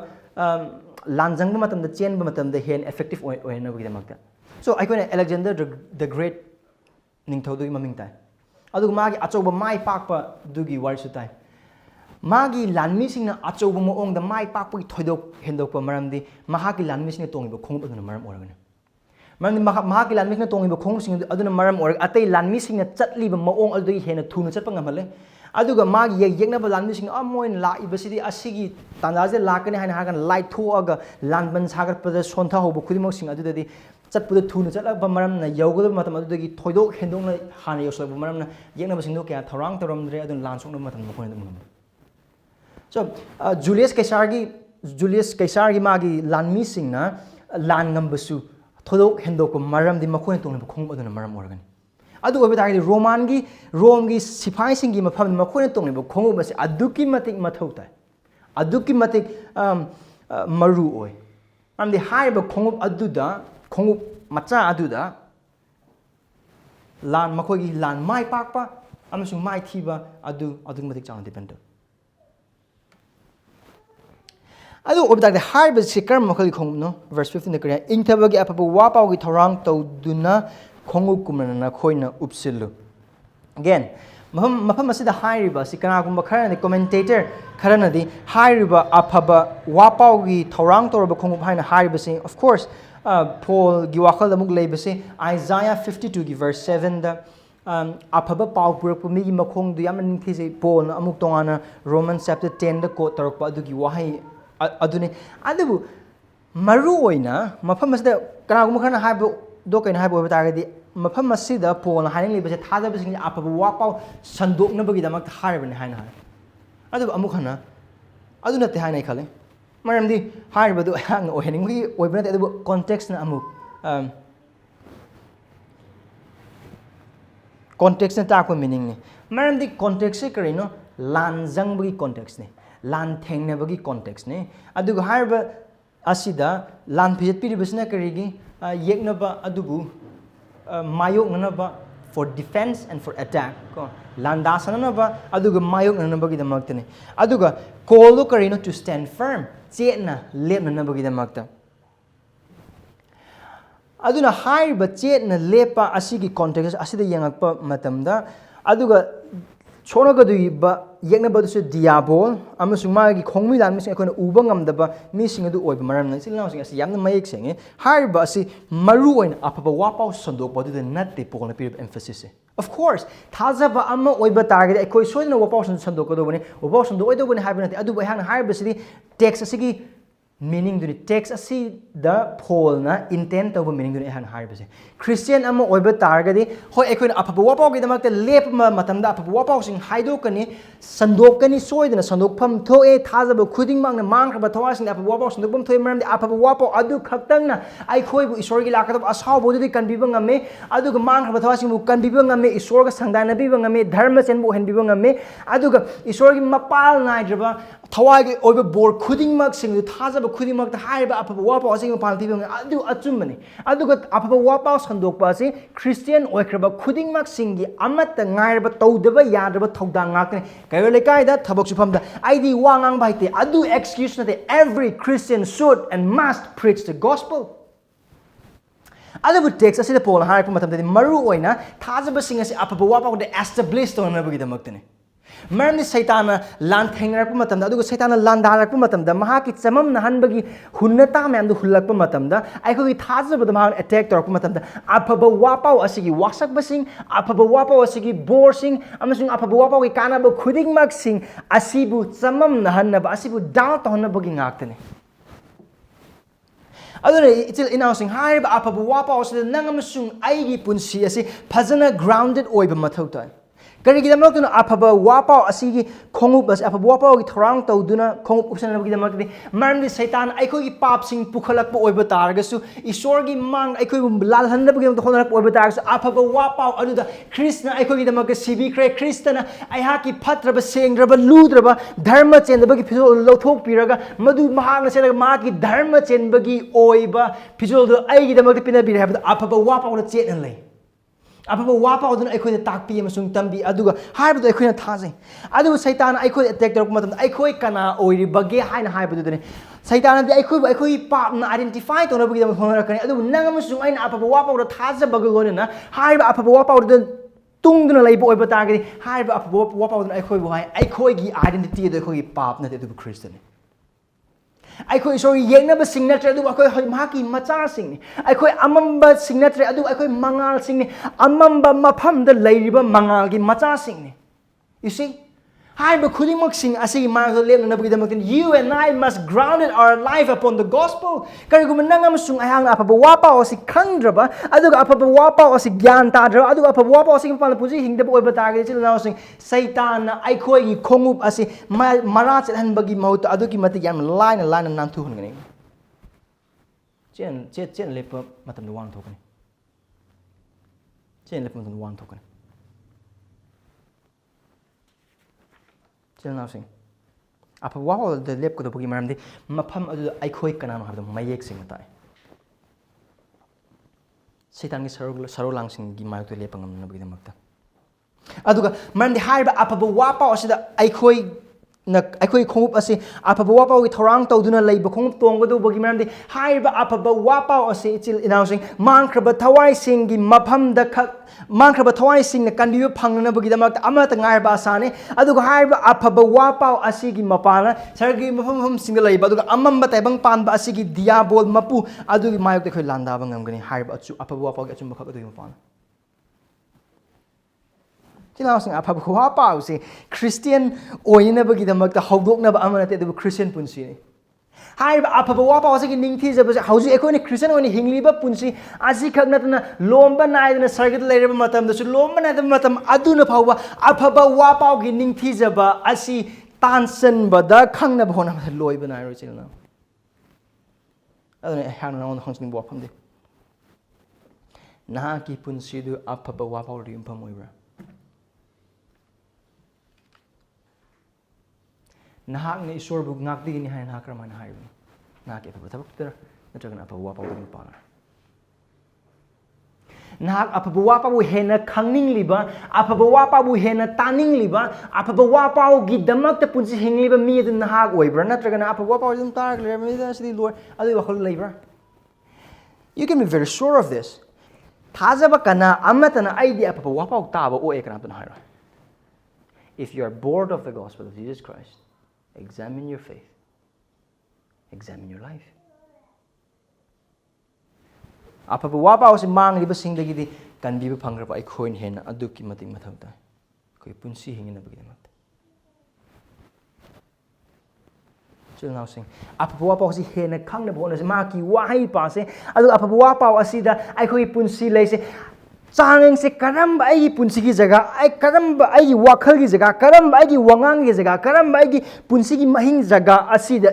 लांजंग मतमदा चेनबा मतमदा हेन effective ओइनबगि दमकता सो आइकोने Alexander the Great निंगथौदुगि ममिंग ताइ अदुगा मागी अचौबा माइ पाकपा दुगि वारिसु ताइ मागी लानमिसिंगना अचौबा मोंगदा माइ पाकपगि थोइदोक हेंदोकपा मरमदि महागी लानमिसिंगना तोंगिबा खोंब अदुना मरम ओरगने मरमदि महागी लानमिसिंगना तोंगिबा खोंगसिंग अदुना मरम ओरग अतै लानमिसिंगना चटलिबा मोंग अदुगि हेन थुना चटपा ngамहले aduga magi yeknaba lanmising amoin laibasidi asigi tandaje lakane haina hagan light thoaga lanban sagar pada sontha hobo khudimok sing adudadi chatpuda thuna chatla maramna yawgada matam adudagi thoidok hendongna hana yoslaba maramna yeknaba singdo kya thorang toramdre adun lansongna matam mokon dum so Julius Caesar gi magi lanmising na lan ngambasu thoidok hendok maram di makon tongna khong aduna maram organ adu oiba targadi romgi sipai singi mafam makhoi na tongni bo khongu basi aduki matik mathau tai aduki matik maru oi amdi hai ba khongu aduda khongu macha aduda lan makhoi gi lan mai pakpa amasung mai thiba adu matik chang depend adu obdak har ba sikar makhali khong no verse 15 the kare ingthabagi aphaba wapau gi thorang tawduna khongu kumna khoina upsilu again mafam asida hairiba sikana gumba kharani commentator kharana di hairiba aphaba wapau gi thorang torba khongu haina hairiba sing of course Paul gi wakhal amuk leiba se Isaiah 52 gi verse 7 da aphaba pau purak mi gi makhong du yam ningthi se Paul amuk tongana Romans chapter 10 da quote tarakpa adu gi wahai adune adabu maru oina mafam asida kana gumba kharana haibu do kaina haibu batagadi mafam asida Paul haning leiba se Thajabasingna aphaba wapau sandoknabagi damak hairibani haina adabu amuk hana aduna te haina khale maramdi hairibadu hang ohening gi oibna te adabu context na amuk context na ta ko meaning ni maramdi context se karino lan jangbagi context ni lan thengnabagi context ni adugo haiba asida lan phijat piribasna karigi yeknaba adubu mayoknana for defense and for attack ko landasana aduga mayoknana bagi damaktani aduga kolu karino to stand firm chetna lepna bagi damakta aduna haiba chetna lepa asigi context asida yangakpa matamda aduga chonagadui ba yeknaba du diyabol amasung magi khongmi lan mising akona uba ngamdaba mising adu oiba maram nang silnaw sing asi yamna mayek senge haiba asi maru oin aphaba wapau sondok badu de natte pokona pir emphasis of course thajaba ama oiba target ekoi soidna wapau sondok do bani wapau sondok oido bani haiba nate adu ba hang haiba sidi text asigi meaning duni text asi the Paul na intent of meaning duni han haiba se Christian ama oiba targadi hoi ekoi aphaba wapau gi damak te lep matamda aphaba wapau sing haido kani sandok kani soidna sandok pham thoe thajaba khuding mang na mang khaba thawa sing aphaba wapau sandok pham thoe maram de aphaba wapau adu khaktang na ai khoi bu Esorgi lakadab asau bodu di kanbiba ngame adu ga mang khaba thawa sing bu kanbiba ngame Esorga sangdana biba ngame dharma chen bu hen biba ngame adu ga Esorgi mapal naidrba Thawaigi oiba bor khuding mak sing thajaba khuding mak ta haiba aphaba wapau sing pal biba adu achumbani adu ga aphaba wapau sandokpa si Christian oikraba khuding mak singi amata ngairba tawdaba yadaba thawda ngakne kayo lekai da thabok sufamda aidi wangang baite adu excuse na every Christian should and must preach the gospel adabu text asida Paul harak matamda maru oina Thajabasingna si aphaba wapau de establish tona bagi damakne maramdi saitana lan thengrakpa matamda adugo saitana lan darakpa matamda mahaki chamam nahanbagi hunnata mayamdu hullakpa matamda aikhogi thajabada mahang attack torakpa matamda aphaba wapau asigi wasak basing aphaba wapau asigi borsing amasung aphaba wapau gi kanaba khuding mak sing asibu chamam nahanaba asibu down tohnabagi ngaktane aduna itil inausing haiba aphaba wapau asida nangamasung aigi punsi asi phajana grounded oiba mathau tai karigidamlokna aphaba wapau asigi khongup as aphaba wapau gi thorang tawduna khongup upsana bagi maramdi saitan aikoi gi pap sing pukhalakpa oiba targasu Esorgi mang aikoi lal hanna bagi thonarak oiba targasu aphaba wapau aduda Krishna aikoi gi damak sibi kre Kristana aihaki phatraba sengraba ludraba dharma chendabagi phizol lothok piraga madu mahangna selaga maki dharma chenbagi oiba phizol do ai gi damak pina bir habda aphaba wapau na chetna lei aphaba wapau dun aikoi takpi amasung tambi aduga haibadu aikoi na thajai adu saitan aikoi attack torok matam aikoi kana oiri bage haina haibadu dune saitan di aikoi pap na identify tona bagi dam khonara kani adu nang amasung aina aphaba wapau da thaja bagolone na haiba aphaba wapau dun tungduna laiba oiba targadi haiba aphaba wapau dun aikoi bo hai aikoi gi identity da aikoi pap na te du Christian aikoi Esorgi yengnaba signatre adu akoi mahaki macha singni aikoi amamba signatre adu akoi mangal singni amamba mafam da lairiba mangal gi macha singni you see haiba khudimok sing asigi mangal lemna nabagi damakin you and I must grounded our life upon the gospel karigum nangam sung ayang aphaba wapau asi khangdraba aduga aphaba wapau asi gyan tadra aduga aphaba wapau asi pal puji hingdaba oiba targadi chilnaw sing saitan aikoi gi khongup asi mara chelhan bagi mahut adugi mati yam line nan thu hungani chen leppa matam wang thokani ꯆꯦꯟ ꯂꯦꯞꯄ ꯃꯇꯝꯗ one ꯊꯣꯛꯀꯅꯤ ꯏꯆꯤꯜ ꯏꯅꯥꯎꯁꯤꯡ ꯑꯐꯕ ꯋꯥꯄꯥꯎꯗ ꯂꯦꯞꯀꯗꯧꯕꯒꯤ ꯃꯔꯝꯗꯤ ꯃꯐꯝ ꯑꯗꯨꯗ ꯑꯩꯈꯣꯏ ꯀꯅꯥꯅꯣ ꯍꯥꯏꯕꯗꯣ ꯃꯌꯦꯛ ꯁꯦꯡꯅ ꯇꯥꯛꯏ ꯁꯩꯇꯥꯟꯒꯤ ꯁꯔꯧꯂꯥꯡꯁꯤꯡꯒꯤ ꯃꯥꯌꯣꯛꯇ ꯂꯦꯞꯄ ꯉꯝꯅꯕꯒꯤꯗꯃꯛꯇ ꯑꯗꯨꯒ ꯃꯔꯝꯗꯤ ꯍꯥꯏꯔꯤꯕ ꯑꯐꯕ ꯋꯥꯄꯥꯎ ꯑꯁꯤꯗ ꯑꯩꯈꯣꯏ ꯈꯣꯡꯎꯞ ꯑꯁꯤ ꯑꯐꯕ ꯋꯥꯄꯥꯎꯒꯤ ꯊꯧꯔꯥꯡ ꯇꯧꯗꯨꯅ ꯂꯩꯕ ꯈꯣꯡꯎꯞ ꯇꯣꯡꯒꯗꯧꯕꯒꯤ ꯃꯔꯝꯗꯤ ꯍꯥꯏꯔꯤꯕ ꯑꯐꯕ ꯋꯥꯄꯥꯎ ꯑꯁꯤ ꯏꯆꯤꯜ ꯏꯅꯥꯎꯁꯤꯡ ꯃꯥꯡꯈ꯭ꯔꯕ ꯊꯋꯥꯏꯁꯤꯡꯒꯤ ꯃꯐꯝꯗ ꯃꯥꯡꯈ꯭ꯔꯕ ꯊꯋꯥꯏꯁꯤꯡꯅ ꯀꯟꯕꯤꯕ ꯐꯪꯅꯕꯒꯤꯗꯃꯛꯇ ꯑꯃꯠꯇ ꯉꯥꯏꯔꯕ ꯑꯁꯥꯅꯤ ꯑꯗꯨꯒ ꯍꯥꯏꯔꯤꯕ ꯑꯐꯕ ꯋꯥꯄꯥꯎ ꯑꯁꯤꯒꯤ ꯃꯄꯥꯟꯅ ꯁꯔꯒꯤ ꯃꯐꯝꯁꯤꯡꯗ ꯂꯩꯕ ꯑꯗꯨꯒ ꯑꯃꯝꯕ ꯇꯥꯏꯕꯪ ꯄꯥꯟꯕ ꯑꯁꯤꯒꯤ ꯗꯤꯌꯥꯕꯣꯜ ꯃꯄꯨ ꯑꯗꯨꯒꯤ ꯃꯥꯌꯣꯛꯇ ꯑꯩꯈꯣꯏ ꯂꯥꯟꯗꯥꯕ ꯉꯝꯒꯅꯤ ꯍꯥꯏꯔꯤꯕ ꯑꯐꯕ ꯋꯥꯄꯥꯎꯒꯤ ꯑꯆꯨꯝꯕ ꯈꯛ ꯑꯗꯨꯒꯤ ꯃꯄꯥꯟꯅ ꯆꯤꯜꯅꯥꯎꯁꯤꯡ ꯑꯐꯕ ꯋꯥꯄꯥꯎꯁꯤ ꯈ꯭ꯔꯤꯁꯇꯤꯌꯟ ꯑꯣꯏꯅꯕꯒꯤꯗꯃꯛꯇ ꯍꯧꯗꯣꯛꯅꯕ ꯑꯃ ꯅꯠꯇꯦ ꯑꯗꯨꯕꯨ ꯈ꯭ꯔꯤꯁꯇꯤꯌꯟ ꯄꯨꯟꯁꯤꯅꯤ ꯍꯥꯏꯔꯤꯕ ꯑꯐꯕ ꯋꯥꯄꯥꯎ ꯑꯁꯤꯒꯤ ꯅꯤꯡꯊꯤꯖꯕꯁꯦ ꯍꯧꯖꯤꯛ ꯑꯩꯈꯣꯏꯅ ꯈ꯭ꯔꯤꯁꯇꯤꯌꯟ ꯑꯣꯏꯅ ꯍꯤꯡꯂꯤꯕ ꯄꯨꯟꯁꯤ ꯑꯁꯤꯈꯛ ꯅꯠꯇꯅ ꯂꯣꯝꯕ ꯅꯥꯏꯗꯅ ꯁꯔꯒꯗ ꯂꯩꯔꯕ ꯃꯇꯝꯗꯁꯨ ꯂꯣꯝꯕ ꯅꯥꯏꯗꯕ ꯃꯇꯝ ꯑꯗꯨꯅ ꯐꯥꯎꯕ ꯑꯐꯕ ꯋꯥꯄꯥꯎꯒꯤ ꯅꯤꯡꯊꯤꯖꯕ ꯑꯁꯤ ꯇꯥꯟꯁꯤꯟꯕꯗ ꯈꯪꯅꯕ ꯍꯣꯠꯅꯕꯗ ꯂꯣꯏꯕ ꯅꯥꯏꯔꯣꯏ ꯏꯆꯤꯜ-ꯏꯅꯥꯎ ꯑꯗꯨꯅ ꯑꯩꯍꯥꯛꯅ ꯅꯉꯣꯟꯗ ꯍꯪꯖꯅꯤꯡꯕ ꯋꯥꯐꯝꯗꯤ ꯅꯍꯥꯛꯀꯤ ꯄꯨꯟꯁꯤꯗꯨ ꯑꯐꯕ ꯋꯥꯄꯥꯎꯗ ꯌꯨꯝꯐꯝ ꯑꯣꯏꯕ꯭ꯔꯥ ꯅꯍꯥꯛꯅ ꯏꯁꯣꯔꯕꯨ ꯉꯥꯛꯄꯤꯒꯅꯤ ꯍꯥꯏꯅ ꯅꯍꯥꯛ ꯀꯔꯝꯍꯥꯏꯅ ꯍꯥꯏꯕꯅꯤ ꯅꯍꯥꯛꯀꯤ ꯑꯐꯕ ꯊꯕꯛꯇꯔ ꯅꯠꯇ꯭ꯔꯒꯅ ꯑꯐꯕ ꯋꯥꯄꯥꯎꯗꯒꯤ ꯃꯄꯥꯟꯅ ꯅꯍꯥꯛ ꯑꯐꯕ ꯋꯥꯄꯥꯎꯕꯨ ꯍꯦꯟꯅ ꯈꯪꯅꯤꯡꯂꯤꯕ ꯑꯐꯕ ꯋꯥꯄꯥꯎꯕꯨ ꯍꯦꯟꯅ ꯇꯥꯅꯤꯡꯂꯤꯕ ꯑꯐꯕ ꯋꯥꯄꯥꯎꯒꯤꯗꯃꯛꯇ ꯄꯨꯟꯁꯤ ꯍꯤꯡꯂꯤꯕ ꯃꯤ ꯑꯗꯨ ꯅꯍꯥꯛ ꯑꯣꯏꯕ꯭ꯔꯥ ꯅꯠꯇ꯭ꯔꯒꯅ ꯑꯐꯕ ꯋꯥꯄꯥꯎꯁꯤ ꯑꯗꯨꯝ ꯇꯥꯔꯒ ꯂꯩꯔꯕꯅꯤꯅ ꯑꯁꯤꯗꯤ ꯂꯣꯏ ꯑꯗꯨꯒꯤ ꯋꯥꯈꯜ ꯂꯩꯕ꯭ꯔꯥ You can be very sure of this ꯊꯥꯖꯕ ꯀꯅꯥ ꯑꯃꯠꯇꯅ ꯑꯩꯗꯤ ꯑꯐꯕ ꯋꯥꯄꯥꯎ ꯇꯥꯕ ꯑꯣꯏ ꯀꯅꯥꯝꯇꯅ ꯍꯥꯏꯔꯣꯏ If you are bored of the gospel of Jesus Christ, examine your faith. Examine your life. ꯑꯐꯕ ꯋꯥꯄꯥꯎ ꯑꯁꯤ ꯃꯥꯡꯂꯤꯕꯁꯤꯡꯗꯒꯤꯗꯤ ꯀꯟꯕꯤꯕ ꯐꯪꯈ꯭ꯔꯕ ꯑꯩꯈꯣꯏꯅ ꯍꯦꯟꯅ ꯑꯗꯨꯛꯀꯤ ꯃꯇꯤꯛ ꯃꯊꯧ ꯇꯥꯏ ꯑꯩꯈꯣꯏ ꯄꯨꯟꯁꯤ ꯍꯤꯡꯅꯕꯒꯤꯗꯃꯛꯇ ꯏꯆꯤꯜ-ꯏꯅꯥꯎꯁꯤꯡ ꯑꯐꯕ ꯋꯥꯄꯥꯎ ꯑꯁꯤ ꯍꯦꯟꯅ ꯈꯪꯅꯕ ꯍꯣꯠꯅꯁꯤ ꯃꯍꯥꯛꯀꯤ ꯋꯥꯍꯩ ꯄꯥꯁꯦ ꯑꯗꯨꯒ ꯑꯐꯕ ꯋꯥꯄꯥꯎ ꯑꯁꯤꯗ ꯑꯩꯈꯣꯏꯒꯤ ꯄꯨꯟꯁꯤ ꯂꯩꯁꯦ ꯆꯥꯡꯌꯦꯡꯁꯦ ꯀꯔꯝꯕ ꯑꯩꯒꯤ ꯄꯨꯟꯁꯤꯒꯤ ꯖꯒꯥ ꯀꯔꯝꯕ ꯑꯩꯒꯤ ꯋꯥꯈꯜꯒꯤ ꯖꯒꯥ ꯀꯔꯝꯕ ꯑꯩꯒꯤ ꯋꯥꯉꯥꯡꯒꯤ ꯖꯒꯥ ꯀꯔꯝꯕ ꯑꯩꯒꯤ ꯄꯨꯟꯁꯤꯒꯤ ꯃꯍꯤꯡ ꯖꯒꯥ ꯑꯁꯤꯗ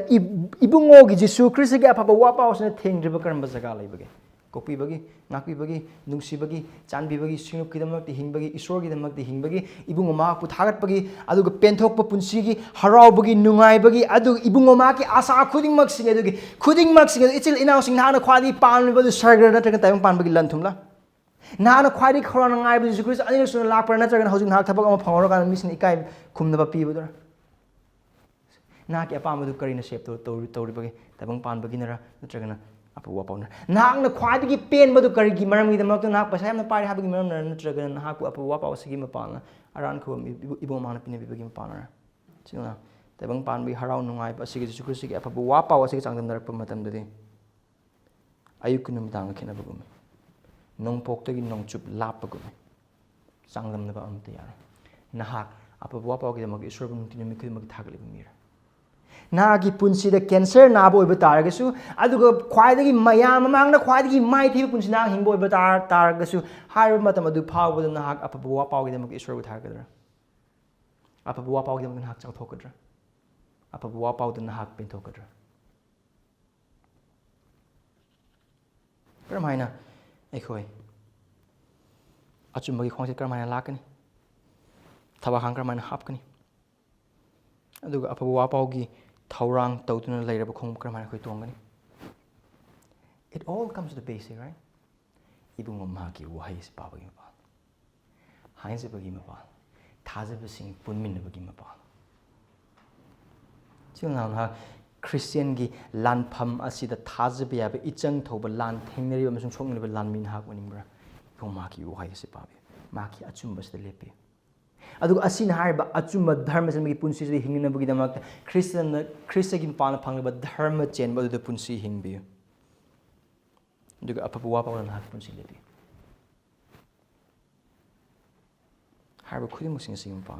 ꯏꯕꯨꯡꯉꯣꯒꯤ ꯖꯤꯁꯨ ꯈ꯭ꯔꯤꯁꯇꯒꯤ ꯑꯐꯕ ꯋꯥꯄꯥꯎ ꯑꯁꯤꯅ ꯊꯦꯡꯗ꯭ꯔꯤꯕ ꯀꯔꯝꯕ ꯖꯒꯥ ꯂꯩꯕꯒꯦ ꯀꯣꯛꯄꯤꯕꯒꯤ ꯉꯥꯛꯄꯤꯕꯒꯤ ꯅꯨꯡꯁꯤꯕꯒꯤ ꯆꯥꯟꯕꯤꯕꯒꯤ ꯁꯤꯡꯅꯨꯞꯀꯤꯗꯃꯛꯇ ꯍꯤꯡꯕꯒꯤ ꯏꯁꯣꯔꯒꯤꯗꯃꯛꯇ ꯍꯤꯡꯕꯒꯤ ꯏꯕꯨꯡꯉꯣ ꯃꯍꯥꯛꯄꯨ ꯊꯥꯒꯠꯄꯒꯤ ꯑꯗꯨꯒ ꯄꯦꯟꯊꯣꯛꯄ ꯄꯨꯟꯁꯤꯒꯤ ꯍꯔꯥꯎꯕꯒꯤ ꯅꯨꯡꯉꯥꯏꯕꯒꯤ ꯑꯗꯨꯒ ꯏꯕꯨꯡꯉꯣ ꯃꯍꯥꯛꯀꯤ ꯑꯁꯥ ꯈꯨꯗꯤꯡꯃꯛꯁꯤꯡ ꯑꯗꯨꯒꯤ ꯈꯨꯗꯤꯡꯃꯛꯁꯤꯡ ꯑꯗꯨ ꯏꯆꯤꯜ ꯏꯅꯥꯎꯁꯤꯡ ꯅꯍꯥꯛꯅ ꯈ꯭ꯋꯥꯏꯗꯒꯤ ꯄꯥꯝꯂꯤꯕꯗꯨ ꯁꯔꯒ ꯅꯠꯇ꯭ꯔꯒ ꯇꯥꯏꯕꯪ ꯄꯥꯟꯕꯒꯤ ꯂꯟ ꯊꯨꯝꯂ ꯅꯍꯥꯛꯅ ꯈ꯭ꯋꯥꯏꯗꯒꯤ ꯈꯧꯔꯥꯡꯅ ꯉꯥꯏꯕ ꯖꯤꯁꯨ ꯈ꯭ꯔꯤꯁꯇ ꯑꯅꯤꯔꯛ ꯁꯨꯅ ꯂꯥꯛꯄ꯭ꯔꯥ ꯅꯠꯇ꯭ꯔꯒꯅ ꯍꯧꯖꯤꯛ ꯅꯍꯥꯛ ꯊꯕꯛ ꯑꯃ ꯐꯪꯍꯧꯔꯀꯥꯟꯗ ꯃꯤꯁꯤꯡꯅ ꯏꯀꯥꯏ ꯈꯨꯝꯅꯕ ꯄꯤꯕꯗꯨꯔ ꯅꯍꯥꯛꯀꯤ ꯑꯄꯥꯝꯕꯗꯨ ꯀꯔꯤꯅ ꯁꯦꯞ ꯇꯧꯔꯤꯕꯒꯦ ꯇꯥꯏꯕꯪ ꯄꯥꯟꯕꯒꯤꯅꯔ ꯅꯠꯇ꯭ꯔꯒꯅ ꯑꯐꯕ ꯋꯥꯄꯥꯎꯅꯔ ꯅꯍꯥꯛꯅ ꯈ꯭ꯋꯥꯏꯗꯒꯤ ꯄꯦꯟꯕꯗꯨ ꯀꯔꯤꯒꯤ ꯃꯔꯝꯒꯤꯗꯃꯛꯇ ꯅꯍꯥꯛ ꯄꯩꯁా ꯌꯥꯝꯅ ꯄꯥꯏꯔꯦ ꯍꯥꯏꯕꯒꯤ ꯃꯔꯝꯅꯔ ꯅꯠꯇ꯭ꯔꯒꯅ ꯅꯍꯥꯛꯄꯨ ꯑꯐꯕ ꯋꯥꯄꯥꯎ ꯑꯁꯤꯒꯤ ꯃꯄꯥꯟꯅ ꯑꯔꯥꯟꯈꯨꯕ ꯏꯕꯨꯡ ꯃꯥꯅ ꯄꯤꯅꯕꯤꯕꯒꯤ ꯃꯄꯥꯟꯅꯔ ꯁꯤꯅ ꯇꯥꯏꯕꯪ ꯄꯥꯟꯕꯒꯤ ꯍꯔꯥꯎ ꯅꯨꯡꯉꯥꯏꯕ ꯑꯁꯤꯒꯤ ꯖꯤꯁꯨ ꯈ꯭ꯔꯤꯁꯇꯒꯤ ꯑꯐꯕ ꯋꯥꯄꯥꯎ ꯑꯁꯤꯒ ꯆꯥꯡꯗꯝꯅꯔꯛꯄ ꯃꯇꯝꯗꯗꯤ ꯑꯌꯨꯛꯀꯤ ꯅꯨꯃꯤꯗꯥꯡꯒ ꯈꯦꯠꯅꯕꯒꯨꯝꯃꯤ ꯅꯣꯡꯄꯣꯛꯇꯒꯤ ꯅꯣꯡꯆꯨꯞ ꯂꯥꯞꯄꯒꯨꯝꯃꯤ ꯆꯥꯡꯗꯝꯅꯕ ꯑꯃꯠꯇ ꯌꯥꯔꯣꯏ ꯅꯍꯥꯛ ꯑꯐꯕ ꯋꯥꯄꯥꯎꯒꯤꯗꯃꯛ ꯏꯁꯣꯔꯕꯨ ꯅꯨꯡꯇꯤ ꯅꯨꯃꯤꯠ ꯈꯨꯗꯤꯡꯃꯛ ꯊꯥꯒꯠꯂꯤꯕ ꯃꯤꯔ ꯅꯍꯥꯛꯀꯤ ꯄꯨꯟꯁꯤꯗ ꯀꯦꯟꯁꯔ ꯅꯥꯕ ꯑꯣꯏꯕ ꯇꯥꯔꯒꯁꯨ ꯑꯗꯨꯒ ꯈ꯭ꯋꯥꯏꯗꯒꯤ ꯃꯌꯥꯝ ꯃꯃꯥꯡꯗ ꯈ꯭ꯋꯥꯏꯗꯒꯤ ꯃꯥꯏꯊꯤꯕ ꯄꯨꯟꯁꯤ ꯅꯍꯥꯛ ꯍꯤꯡꯕ ꯑꯣꯏꯕ ꯇꯥꯔꯒꯁꯨ ꯍꯥꯏꯔꯤꯕ ꯃꯇꯝ ꯑꯗꯨ ꯐꯥꯎꯕꯗ ꯅꯍꯥꯛ ꯑꯐꯕ ꯋꯥꯄꯥꯎꯒꯤꯗꯃꯛ ꯏꯁꯣꯔꯕꯨ ꯊꯥꯒꯠꯀꯗ꯭ꯔꯥ ꯑꯐꯕ ꯋꯥꯄꯥꯎꯒꯤꯗꯃꯛ ꯅꯍꯥꯛ ꯆꯥꯎꯊꯣꯛꯀꯗ꯭ꯔꯥ ꯑꯐꯕ ꯋꯥꯄꯥꯎꯗ ꯅꯍꯥꯛ ꯄꯦꯟꯊꯣꯛꯀꯗ꯭ꯔꯥ ꯀꯔꯝꯍꯥꯏꯅ ꯑꯩꯈꯣꯏ ꯑꯆꯨꯝꯕꯒꯤ ꯈꯣꯡꯆꯠ ꯀꯔꯝꯍꯥꯏꯅ ꯂꯥꯛꯀꯅꯤ ꯊꯕꯛ ꯀꯔꯝꯍꯥꯏꯅ ꯍꯥꯞꯀꯅꯤ ꯑꯗꯨꯒ ꯑꯐꯕ ꯋꯥꯄꯥꯎꯒꯤ ꯊꯧꯔꯥꯡ ꯇꯧꯗꯨꯅ ꯂꯩꯔꯕ ꯈꯣꯡꯎꯞ ꯀꯔꯝꯍꯥꯏꯅ ꯑꯩꯈꯣই ꯇꯣꯡꯒꯅꯤ It all comes to the basic, right? 이bungo maki wahai si pabagi mapal. Hainse bagi mapal. Thajabasingna punminnabagi mapal. Chilna Christian gi yumpham asida thajaba yaba ichang thoba lan thengnari amasung soknaba lan min hak waningbra. Ibungo maki wahai si pabi. Maki achumba sida lepi. Aduga asina hariba achumba dharma sanmagi punsi sida hinginabagi damakta Christian gi pana phanglaba dharma chenba aduda punsi hingbiyu. Aduga aphaba wapaoda hak punsi lepi. Hariba khudimuk sing pa.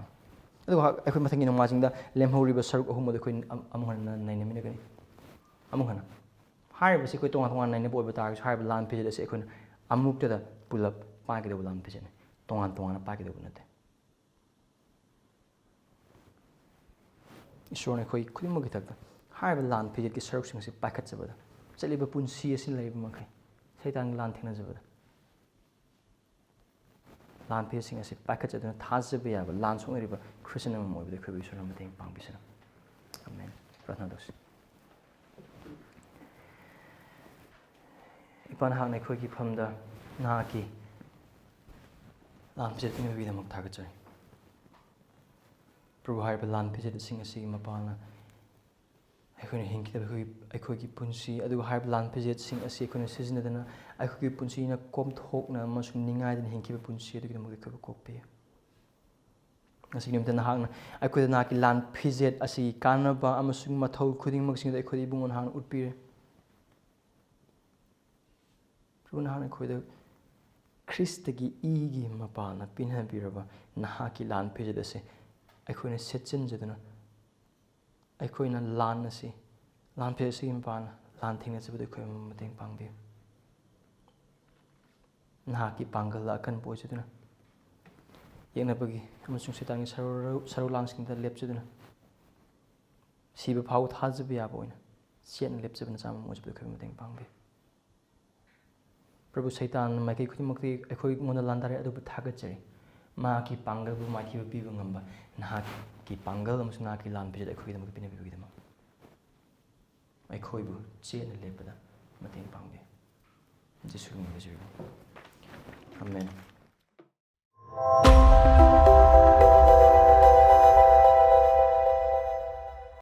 ꯑꯗꯨꯒ ꯑꯩꯈꯣꯏ ꯃꯊꯪꯒꯤ ꯅꯣꯡꯃꯥꯏꯖꯤꯡꯗ ꯂꯦꯝꯍꯧꯔꯤꯕ ꯁꯔꯨꯛ ꯑꯍꯨꯝ ꯑꯗꯨ ꯑꯩꯈꯣꯏ ꯑꯃꯨꯛ ꯍꯟꯅ ꯅꯩꯅꯃꯤꯟꯅꯒꯅꯤ ꯑꯃꯨꯛ ꯍꯟꯅ ꯍꯥꯏꯔꯤꯕꯁꯤ ꯑꯩꯈꯣꯏ ꯇꯣꯉꯥꯟ ꯇꯣꯉꯥꯟ ꯅꯩꯅꯕ ꯑꯣꯏꯕ ꯇꯥꯔꯒꯁꯨ ꯍꯥꯏꯔꯤꯕ ꯂꯥꯟ ꯐꯤꯖꯦꯠ ꯑꯁꯤ ꯑꯩꯈꯣꯏꯅ ꯑꯃꯨꯛꯇꯗ ꯄꯨꯂꯞ ꯄꯥꯏꯒꯗꯧꯕ ꯂꯥꯟ ꯐꯤꯖꯦꯠꯅꯤ ꯇꯣꯉꯥꯟ ꯇꯣꯉꯥꯟꯅ ꯄꯥꯏꯒꯗꯧꯕ ꯅꯠꯇꯦ ꯏꯁꯣꯔꯅ ꯑꯩꯈꯣꯏ ꯈꯨꯗꯤꯡꯃꯛꯀꯤ ꯊꯛꯇ ꯍꯥꯏꯔꯤꯕ ꯂꯥꯟ ꯐꯤꯖꯦꯠꯀꯤ ꯁꯔꯨꯛꯁꯤꯡ ꯑꯁꯤ ꯄꯥꯏꯈꯠꯆꯕꯗ ꯆꯠꯂꯤꯕ ꯄꯨꯟꯁꯤ ꯑꯁꯤ ꯂꯩꯔꯤꯕ ꯃꯈꯩ ꯁꯩꯇꯥꯟꯒꯤ ꯂꯥꯟ ꯊꯦꯡꯅꯖꯕꯗ ꯂꯥꯟ ꯐꯤꯖꯦꯠꯁꯤꯡ ꯑꯁꯤ ꯄꯥꯏꯈꯠꯆꯗꯨꯅ ꯊꯥꯖꯕ ꯌꯥꯕ ꯂꯥꯟ ꯁꯣꯛꯅꯔꯤꯕ ꯈ꯭ꯔꯤꯁꯇꯟ ꯑꯃ ꯑꯣꯏꯕꯗ ꯑꯩꯈꯣꯏꯕꯨ ꯏꯁꯣꯔꯅ ꯃꯇꯦꯡ ꯄꯥꯡꯕꯤꯁꯅꯨ ꯑꯃꯦꯟ ꯄ꯭ꯔꯥꯊꯅꯥ ꯇꯧꯁꯤ ꯏꯄꯥ ꯅꯍꯥꯛꯅ ꯑꯩꯈꯣꯏꯒꯤ ꯐꯝꯗ ꯅꯍꯥꯛꯀꯤ ꯂꯥꯟ ꯐꯤꯖꯦꯠ ꯄꯤꯅꯕꯒꯤꯗꯃꯛ ꯊꯥꯒꯠꯆꯔꯤ ꯄ꯭ꯔꯚꯨ ꯍꯥꯏꯔꯤꯕ ꯂꯥꯟ ꯐꯤꯖꯦꯠꯁꯤꯡ ꯑꯁꯤꯒꯤ ꯃꯄꯥꯟꯅ ꯑꯩꯈꯣꯏꯅ ꯍꯤꯡꯈꯤꯗꯕ ꯑꯩꯈꯣꯏꯒꯤ ꯄꯨꯟꯁꯤ ꯑꯗꯨꯒ ꯍꯥꯏꯔꯤꯕ ꯂꯥꯟ ꯐꯤꯖꯦꯠꯁꯤꯡ ꯑꯁꯤ ꯑꯩꯈꯣꯏꯅ ꯁꯤꯖꯤꯟꯅꯗꯅ ꯑꯩꯈꯣꯏꯒꯤ ꯄꯨꯟꯁꯤꯅ ꯀꯣꯝꯊꯣꯛꯅ ꯑꯃꯁꯨꯡ ꯅꯤꯡꯉꯥꯏꯗꯅ ꯍꯤꯡꯈꯤꯕ ꯄꯨꯟꯁꯤ ꯑꯗꯨꯒꯤꯗꯃꯛꯇ ꯑꯩꯈꯣꯏꯕꯨ ꯀꯣꯛꯄꯤꯌꯨ ꯉꯁꯤꯒꯤ ꯅꯨꯃꯤꯠꯇ ꯅꯍꯥꯛꯅ ꯑꯩꯈꯣꯏꯗ ꯅꯍꯥꯛꯀꯤ ꯂꯥꯟ ꯐꯤꯖꯦꯠ ꯑꯁꯤꯒꯤ ꯀꯥꯟꯅꯕ ꯑꯃꯁꯨꯡ ꯃꯊꯧ ꯈꯨꯗꯤꯡꯃꯛꯁꯤꯡꯗ ꯑꯩꯈꯣꯏꯗ ꯏꯕꯨꯡꯉꯣ ꯅꯍꯥꯛꯅ ꯎꯠꯄꯤꯔꯦ ꯄ꯭ꯔꯚꯨ ꯅꯍꯥꯛꯅ ꯑꯩꯈꯣꯏꯗ ꯈ꯭ꯔꯤꯁꯇꯒꯤ ꯏꯒꯤ ꯃꯄꯥꯟꯅ ꯄꯤꯅꯕꯤꯔꯕ ꯅꯍꯥꯛꯀꯤ ꯂꯥꯟ ꯐꯤꯖꯦꯠ ꯑꯁꯤ ꯑꯩꯈꯣꯏꯅ ꯁꯦꯠꯆꯤꯟꯖꯗꯨꯅ ꯑꯩꯈꯣꯏꯅ ꯂꯥꯟ ꯐꯤꯖꯦꯠ ꯑꯁꯤꯒꯤ ꯃꯄꯥꯟꯅ ꯂꯥꯟ ꯊꯦꯡꯅꯖꯕꯗ ꯑꯩꯈꯣꯏꯕꯨ ꯃꯇꯦꯡ ꯄꯥꯡꯕꯤꯌꯨ ꯅꯍꯥꯛꯀꯤ ꯄꯥꯡꯒꯜꯗ ꯑꯀꯟꯕ ꯑꯣꯏꯖꯗꯨꯅ ꯌꯦꯛꯅꯕꯒꯤ ꯑꯃꯁꯨꯡ ꯁꯩꯇꯥꯟꯒꯤ ꯁꯔꯨꯂꯥꯡꯁꯤꯡꯗ ꯂꯦꯞꯆꯗꯨꯅ ꯁꯤꯕ ꯐꯥꯎ ꯊꯥꯖꯕ ꯌꯥꯕ ꯑꯣꯏꯅ ꯆꯦꯠꯅ ꯂꯦꯞꯆꯕ ꯅꯆꯥ ꯑꯃ ꯑꯣꯏꯖꯕꯗ ꯑꯩꯈꯣꯏꯕꯨ ꯃꯇꯦꯡ ꯄꯥꯡꯕꯤꯌꯨ ꯄ꯭ꯔꯚꯨ ꯁꯩꯇꯥꯟꯅ ꯃꯥꯏꯀꯩ ꯈꯨꯗꯤꯡꯃꯛꯇꯤ ꯑꯩꯈꯣꯏꯉꯣꯟꯗ ꯂꯥꯟꯗꯥꯔꯦ ꯑꯗꯨꯕꯨ ꯊꯥꯒꯠꯆꯔꯤ ꯃꯍꯥꯛꯀꯤ ꯄꯥꯡꯒꯜꯕꯨ ꯃꯥꯏꯊꯤꯕ ꯄꯤꯕ ꯉꯝꯕ ꯅꯍꯥꯛꯀꯤ ꯄꯥꯡꯒꯜ ꯑꯃꯁꯨꯡ ꯅꯍꯥꯛꯀꯤ ꯂꯥꯟ ꯐꯤꯖꯦꯠ ꯑꯩꯈꯣꯏꯒꯤꯗꯃꯛꯇ ꯄꯤꯅꯕꯤꯕꯒꯤꯗꯃꯛ ꯑꯩꯈꯣꯏꯕꯨ ꯆꯦꯠꯅ ꯂꯦꯞꯄꯗ ꯃꯇꯦꯡ ꯄꯥꯡꯕꯤꯌꯨ ꯖꯤꯁꯨꯒꯤ ꯃꯤꯡꯗ ꯑꯃꯦꯟ